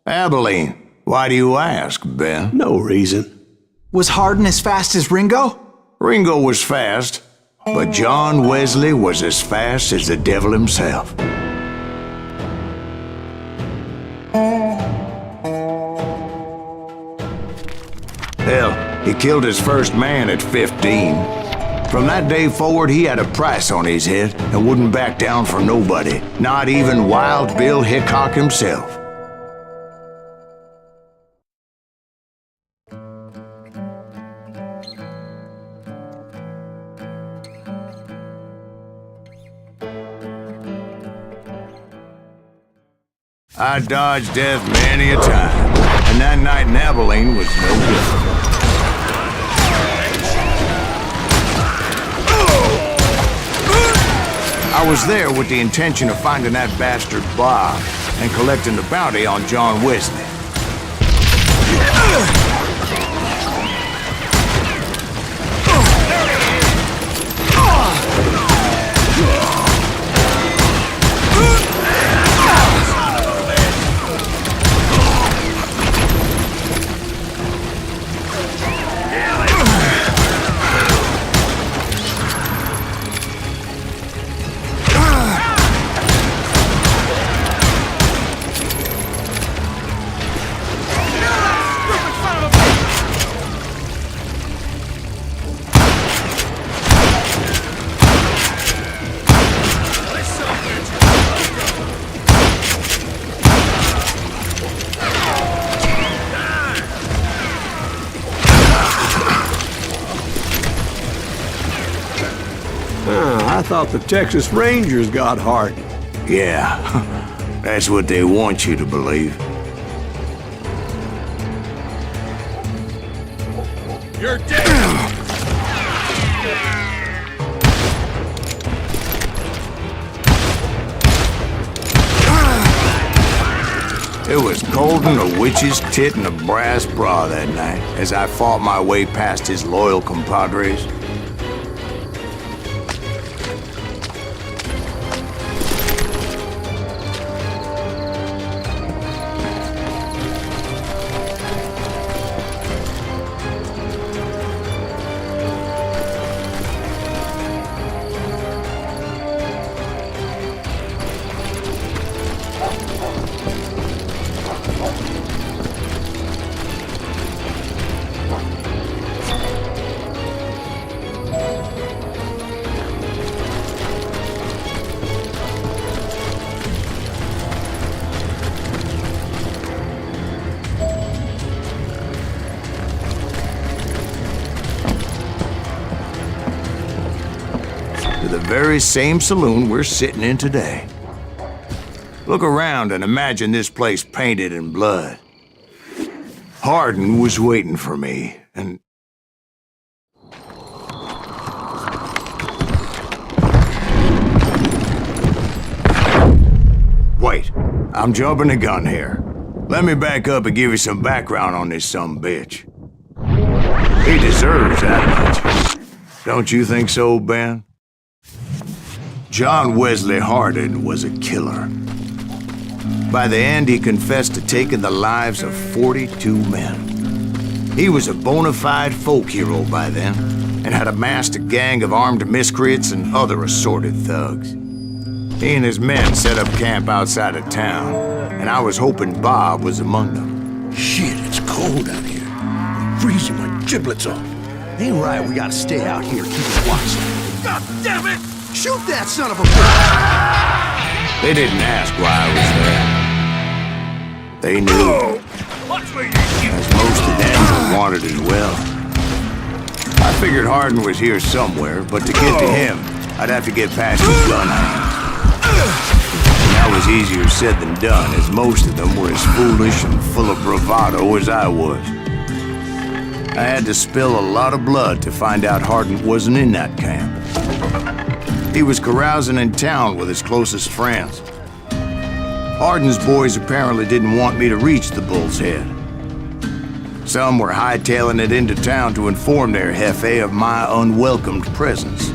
Abilene. Why do you ask, Ben? No reason. Was Hardin as fast as Ringo? Ringo was fast, but John Wesley was as fast as the devil himself. Hell, he killed his first man at 15. From that day forward, he had a price on his head and wouldn't back down for nobody, not even Wild Bill Hickok himself. I dodged death many a time, and that night in Abilene was no different. I was there with the intention of finding that bastard Bob and collecting the bounty on John Wesley. thought the Texas Rangers got Harden. Yeah, that's what they want you to believe. You're dead! It was cold in a witch's tit and a brass bra that night as I fought my way past his loyal compadres. To the very same saloon we're sitting in today. Look around and imagine this place painted in blood. Harden was waiting for me, and... Wait, I'm jumping the gun here. Let me back up and give you some background on this sumbitch. He deserves that much. Don't you think so, Ben? John Wesley Harden was a killer. By the end, he confessed to taking the lives of 42 men. He was a bona fide folk hero by then, and had amassed a gang of armed miscreants and other assorted thugs. He and his men set up camp outside of town, and I was hoping Bob was among them. Shit, it's cold out here. I'm freezing my giblets off. Ain't right, we gotta stay out here, keep it watch. God damn it! Shoot that son of a bitch! They didn't ask why I was there. They knew, as most of them were wanted as well. I figured Harden was here somewhere, but to get to him, I'd have to get past his gun hand. And that was easier said than done, as most of them were as foolish and full of bravado as I was. I had to spill a lot of blood to find out Harden wasn't in that camp. He was carousing in town with his closest friends. Harden's boys apparently didn't want me to reach the Bull's Head. Some were hightailing it into town to inform their jefe of my unwelcomed presence.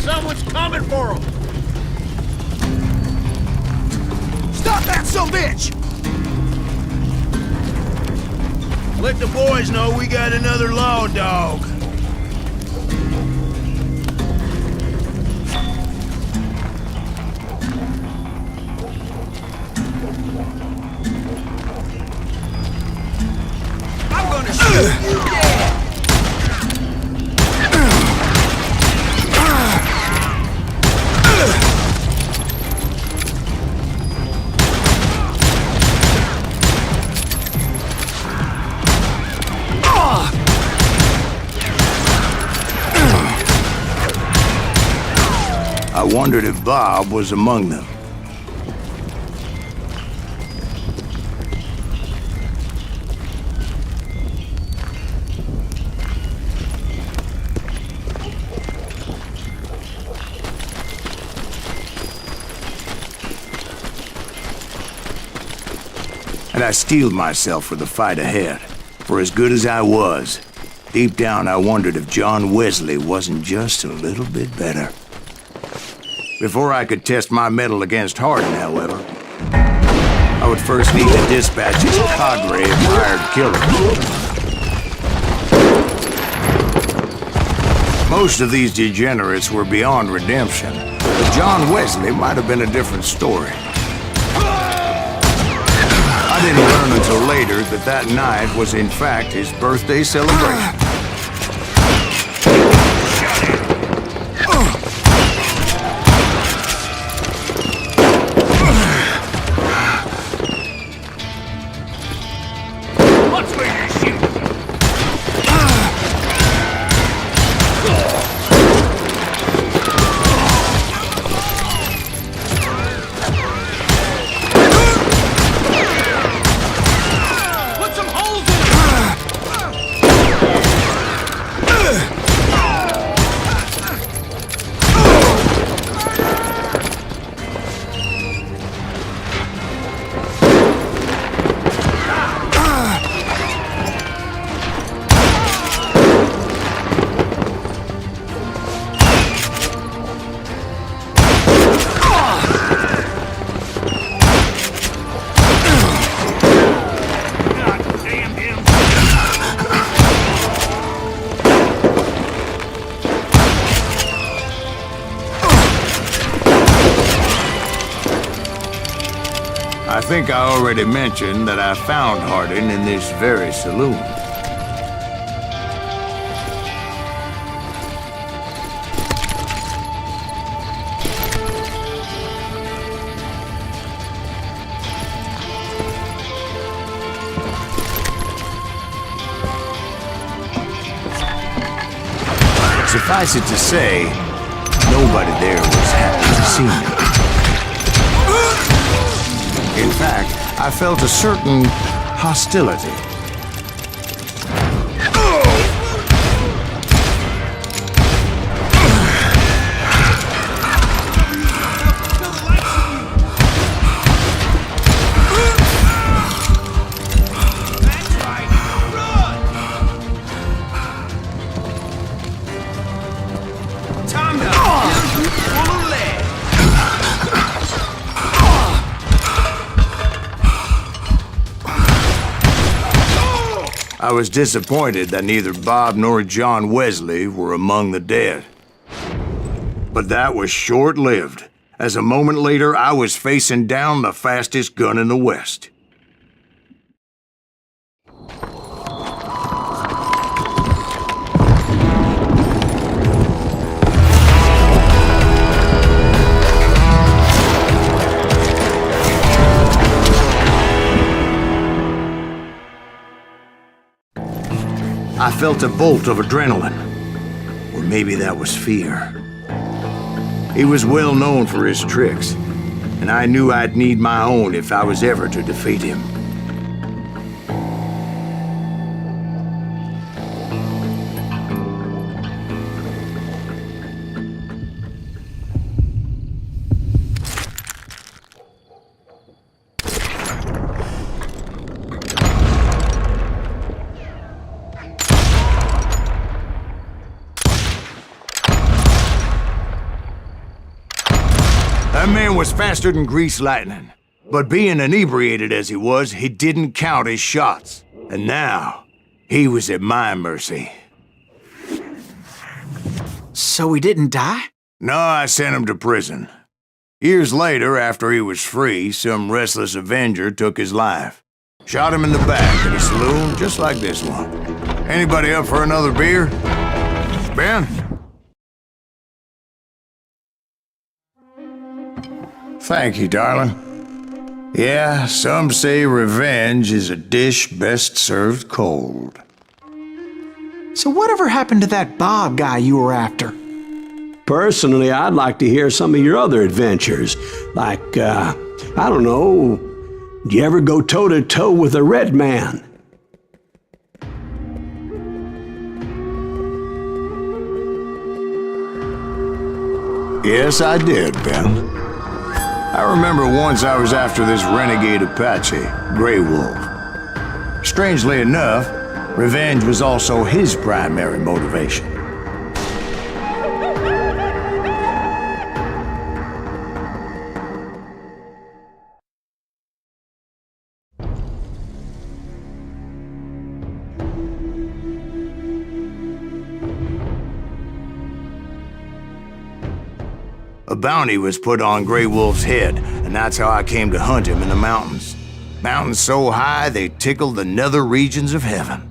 Someone's coming for him! Stop that sumbitch! Let the boys know we got another law dog. I'm gonna shoot you dead! I wondered if Bob was among them. and I steeled myself for the fight ahead. For as good as I was, deep down I wondered if John Wesley wasn't just a little bit better. Before I could test my mettle against Hardin, however, I would first need to dispatch his cadre of hired killers. Most of these degenerates were beyond redemption, but John Wesley might have been a different story. I didn't learn until later that that night was in fact his birthday celebration. I think I already mentioned that I found Hardin in this very saloon. Suffice it to say, nobody there was happy to see me. In fact, I felt a certain hostility. I was disappointed that neither Bob nor John Wesley were among the dead. But that was short-lived, as a moment later I was facing down the fastest gun in the West. I felt a bolt of adrenaline, or maybe that was fear. He was well known for his tricks, and I knew I'd need my own if I was ever to defeat him. That man was faster than greased lightning. But being inebriated as he was, he didn't count his shots. And now, he was at my mercy. So he didn't die? No, I sent him to prison. Years later, after he was free, some restless avenger took his life. Shot him in the back at a saloon just like this one. Anybody up for another beer? Ben? Thank you, darling. Yeah, some say revenge is a dish best served cold. So whatever happened to that Bob guy you were after? Personally, I'd like to hear some of your other adventures. Like, I don't know, did you ever go toe-to-toe with a red man? Yes, I did, Ben. I remember once I was after this renegade Apache, Grey Wolf. Strangely enough, revenge was also his primary motivation. A bounty was put on Grey Wolf's head, and that's how I came to hunt him in the mountains. Mountains so high they tickled the nether regions of heaven.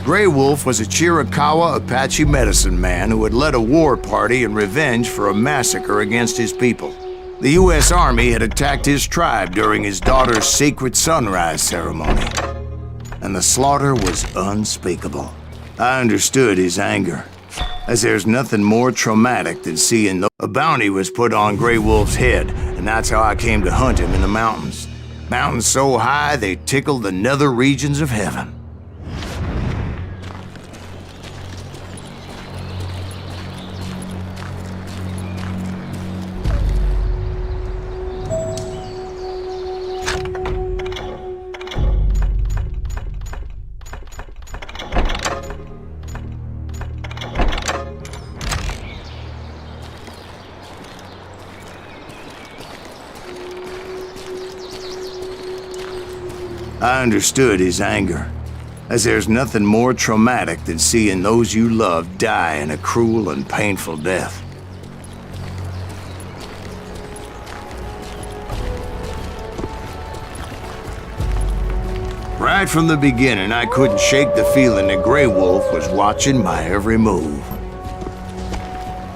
Grey Wolf was a Chiricahua Apache medicine man who had led a war party in revenge for a massacre against his people. The U.S. Army had attacked his tribe during his daughter's sacred sunrise ceremony, and the slaughter was unspeakable. I understood his anger, as there's nothing more traumatic than seeing a bounty was put on Grey Wolf's head, and that's how I came to hunt him in the mountains. Mountains so high they tickled the nether regions of heaven. I understood his anger, as there's nothing more traumatic than seeing those you love die in a cruel and painful death. Right from the beginning, I couldn't shake the feeling that Grey Wolf was watching my every move.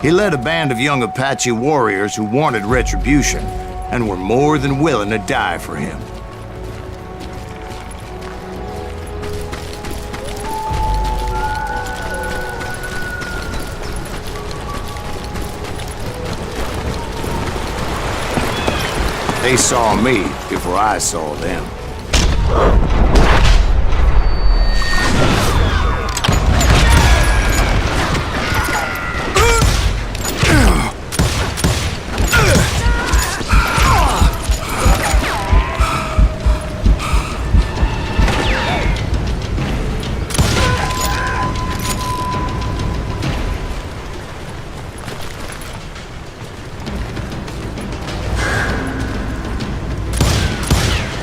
He led a band of young Apache warriors who wanted retribution and were more than willing to die for him. They saw me before I saw them.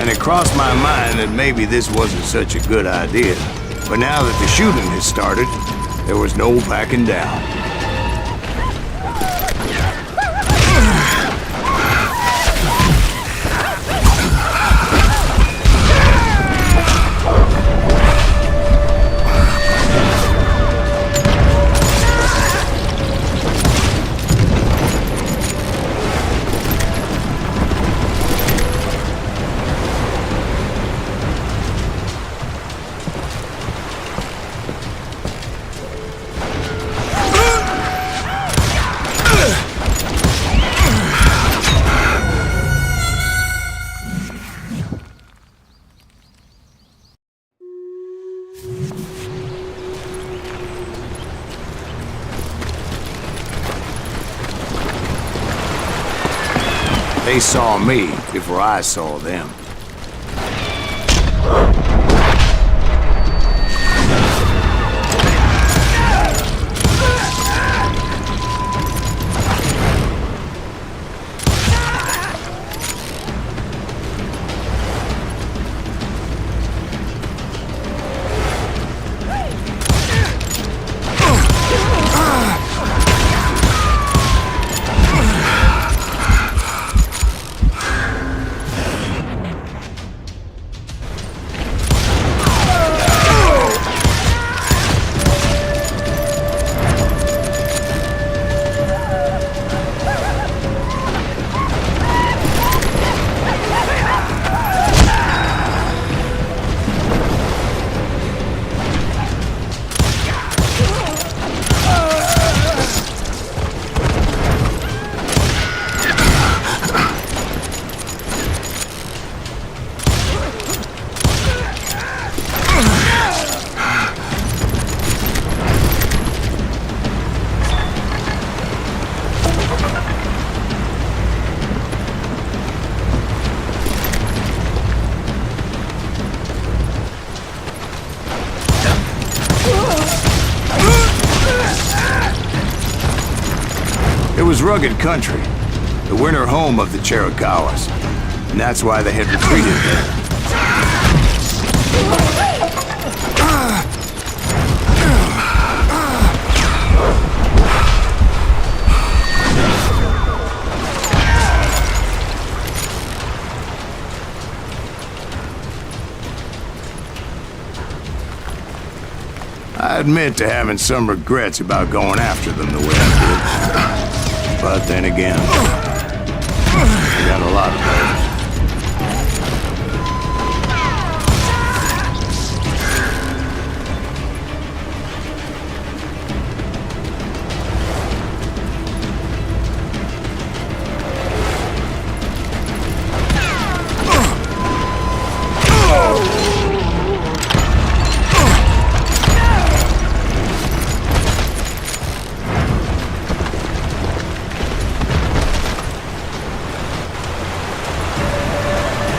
And it crossed my mind that maybe this wasn't such a good idea. But now that the shooting had started, there was no backing down. They saw me before I saw them. was rugged country, the winter home of the Chiricahuas, and that's why they had retreated there. I admit to having some regrets about going after them the way I did. But then again, I got a lot of those.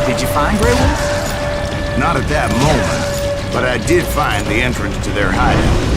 Did you find Grey Wolf? Not at that moment, but I did find the entrance to their hideout.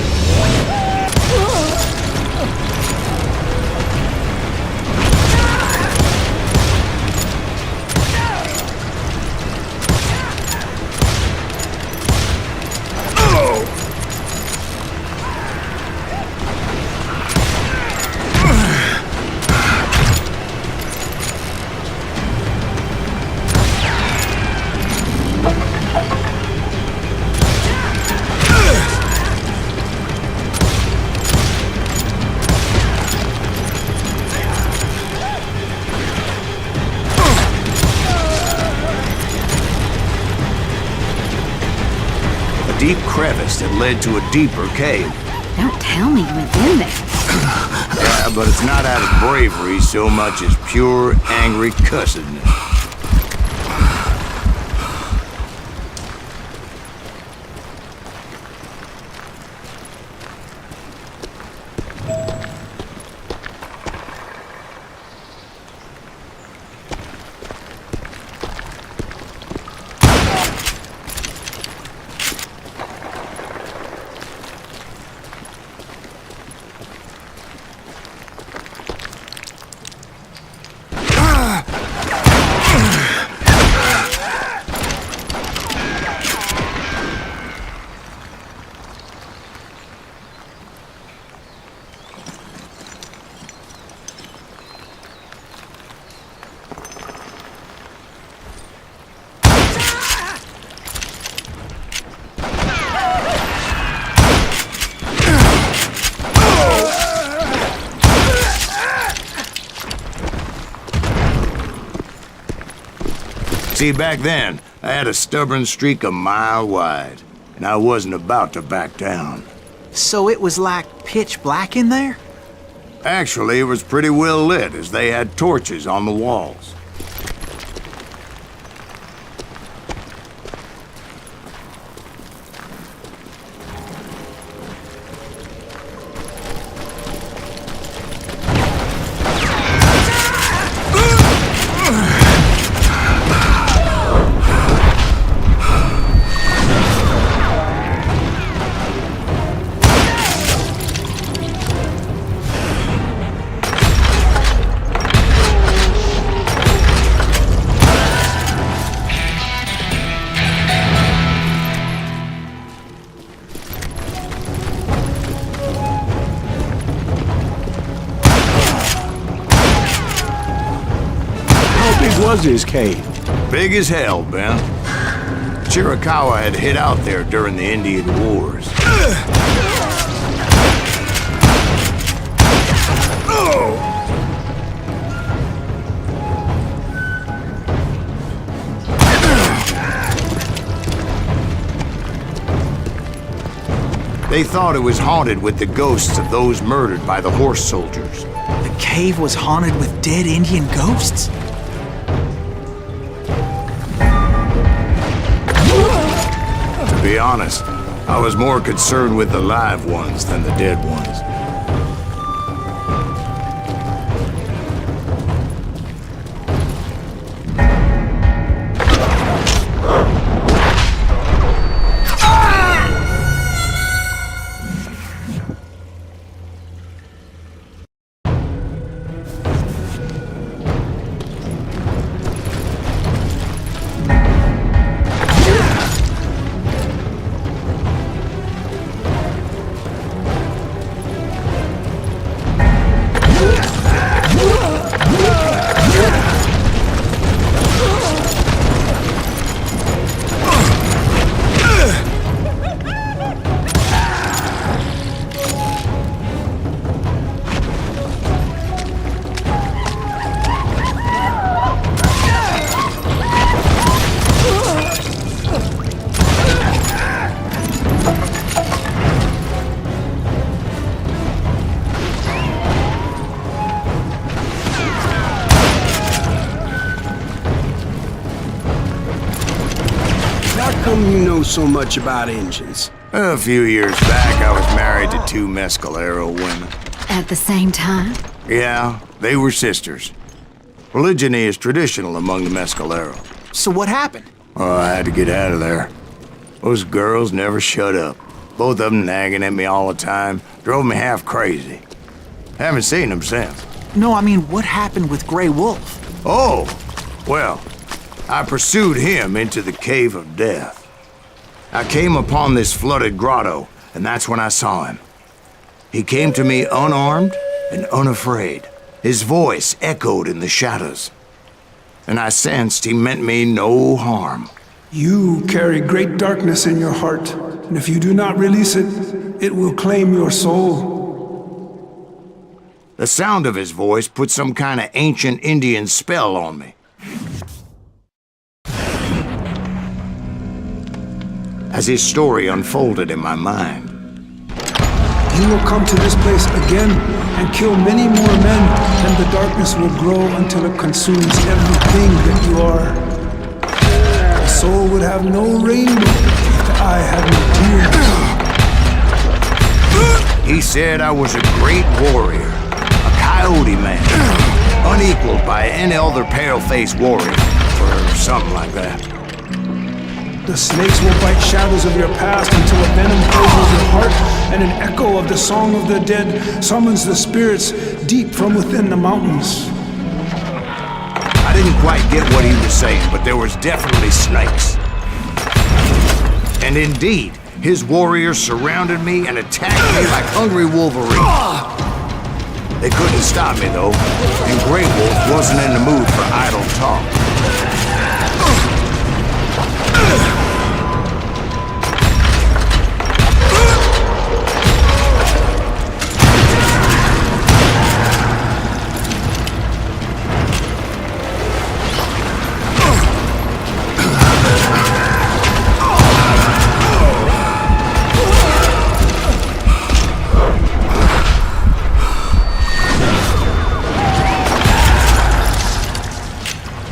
Deep crevice that led to a deeper cave. Don't tell me you went in there. Yeah, but it's not out of bravery so much as pure, angry cussedness. See, back then, I had a stubborn streak a mile wide, and I wasn't about to back down. So it was like pitch black in there? Actually, it was pretty well lit, as they had torches on the walls. Was his cave? Big as hell, Ben. Chiricahua had hid out there during the Indian Wars. They thought it was haunted with the ghosts of those murdered by the horse soldiers. The cave was haunted with dead Indian ghosts? To be honest, I was more concerned with the live ones than the dead ones. How come you know so much about engines? A few years back, I was married to 2 Mescalero women. At the same time? Yeah, they were sisters. Polygyny is traditional among the Mescalero. So what happened? Oh, I had to get out of there. Those girls never shut up. Both of them nagging at me all the time. Drove me half crazy. Haven't seen them since. No, I mean, what happened with Grey Wolf? Oh, well, I pursued him into the Cave of Death. I came upon this flooded grotto, and that's when I saw him. He came to me unarmed and unafraid. His voice echoed in the shadows, and I sensed he meant me no harm. You carry great darkness in your heart, and if you do not release it, it will claim your soul. The sound of his voice put some kind of ancient Indian spell on me. As his story unfolded in my mind, You will come to this place again and kill many more men, and the darkness will grow until it consumes everything that you are. The soul would have no rainbow if the eye had no tears. he said I was a great warrior, a coyote man, unequaled by any other pale-faced warrior, or something like that. The snakes will bite shadows of your past until a venom poisons your heart, and an echo of the song of the dead summons the spirits deep from within the mountains. I didn't quite get what he was saying, but there was definitely snakes. And indeed, his warriors surrounded me and attacked me like hungry wolverines. They couldn't stop me, though, and Grey Wolf wasn't in the mood for idle talk.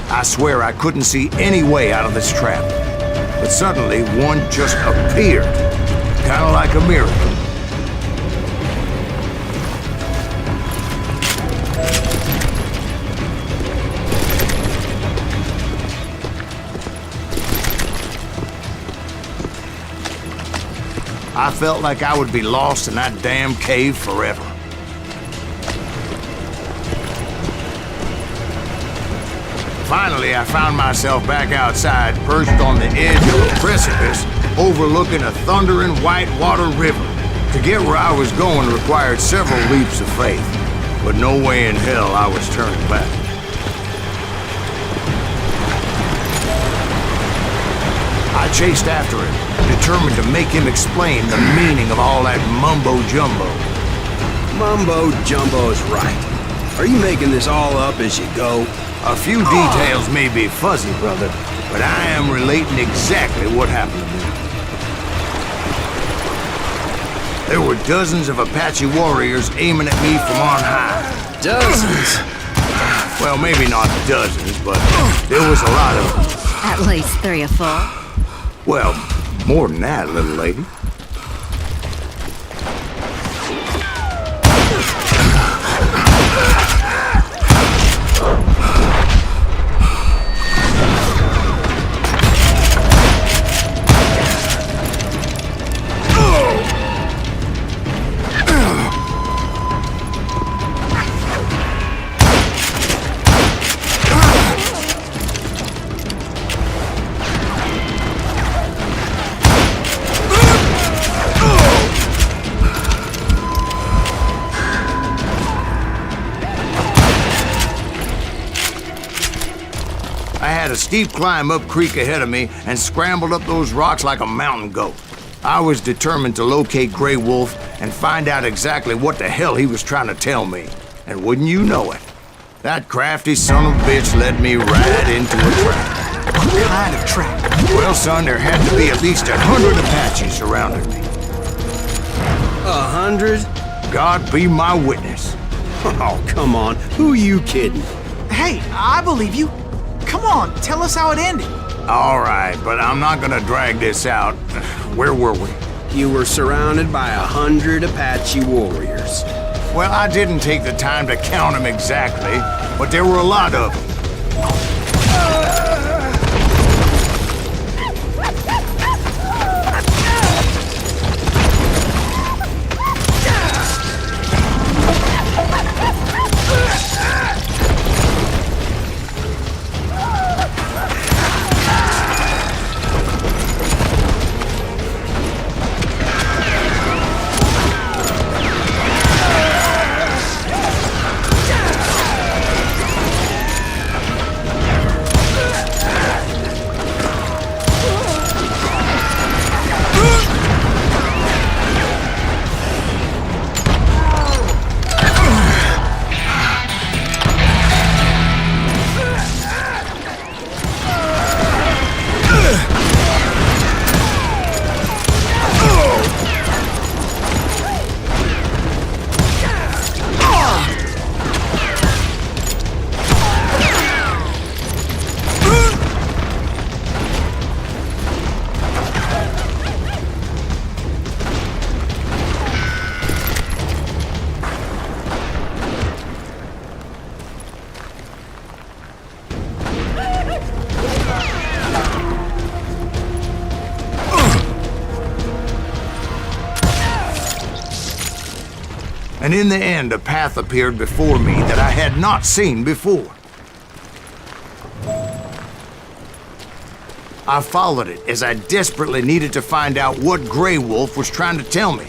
I swear I couldn't see any way out of this trap. But suddenly, one just appeared. Kind of like a miracle. I felt like I would be lost in that damn cave forever. Finally, I found myself back outside, perched on the edge of a precipice, overlooking a thundering whitewater river. To get where I was going required several leaps of faith, but no way in hell I was turning back. I chased after him, determined to make him explain the meaning of all that mumbo-jumbo. Mumbo-jumbo's right. Are you making this all up as you go? A few details may be fuzzy, brother, but I am relating exactly what happened to me. There were dozens of Apache warriors aiming at me from on high. Dozens? Well, maybe not dozens, but there was a lot of them. At least 3 or 4. Well, more than that, little lady. I had a steep climb up creek ahead of me and scrambled up those rocks like a mountain goat. I was determined to locate Grey Wolf and find out exactly what the hell he was trying to tell me. And wouldn't you know it, that crafty son of a bitch led me right into a trap. What kind of trap? Well, son, there had to be at least 100 Apaches surrounding me. 100? God be my witness. Oh, come on. Who you kidding? Hey, I believe you. Come on, tell us how it ended. All right, but I'm not gonna drag this out. Where were we? You were surrounded by 100 Apache warriors. Well, I didn't take the time to count them exactly, but there were a lot of them. And in the end, a path appeared before me that I had not seen before. I followed it as I desperately needed to find out what Grey Wolf was trying to tell me.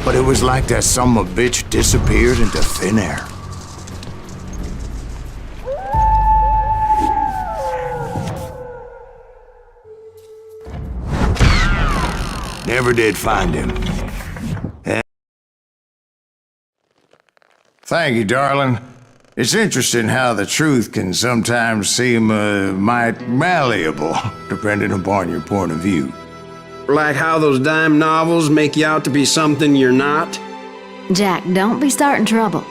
But it was like that son of a bitch disappeared into thin air. Never did find him. Thank you, darling. It's interesting how the truth can sometimes seem might malleable, depending upon your point of view. Like how those dime novels make you out to be something you're not? Jack, don't be starting trouble.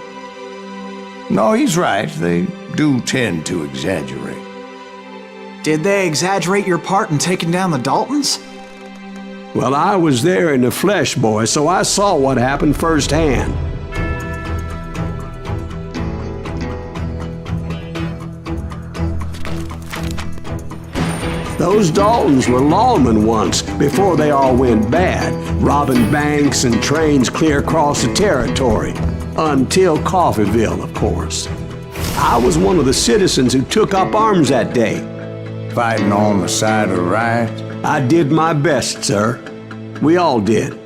No, he's right. They do tend to exaggerate. Did they exaggerate your part in taking down the Daltons? Well, I was there in the flesh, boy, so I saw what happened firsthand. Those Daltons were lawmen once, before they all went bad, robbing banks and trains clear across the territory. Until Coffeeville, of course. I was one of the citizens who took up arms that day. Fighting on the side of the right? I did my best, sir. We all did.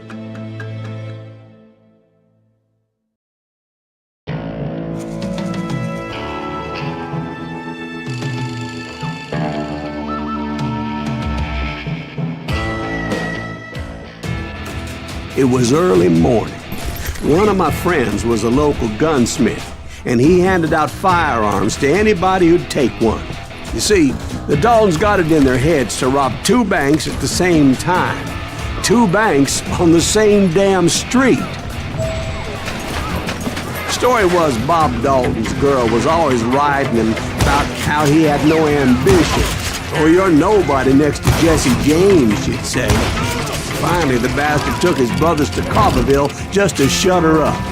It was early morning. One of my friends was a local gunsmith, and he handed out firearms to anybody who'd take one. You see, the Daltons got it in their heads to rob 2 banks at the same time. 2 banks on the same damn street. Story was Bob Dalton's girl was always writing him about how he had no ambition. Or you're nobody next to Jesse James, she'd say. Finally, the bastard took his brothers to Coffeeville just to shut her up.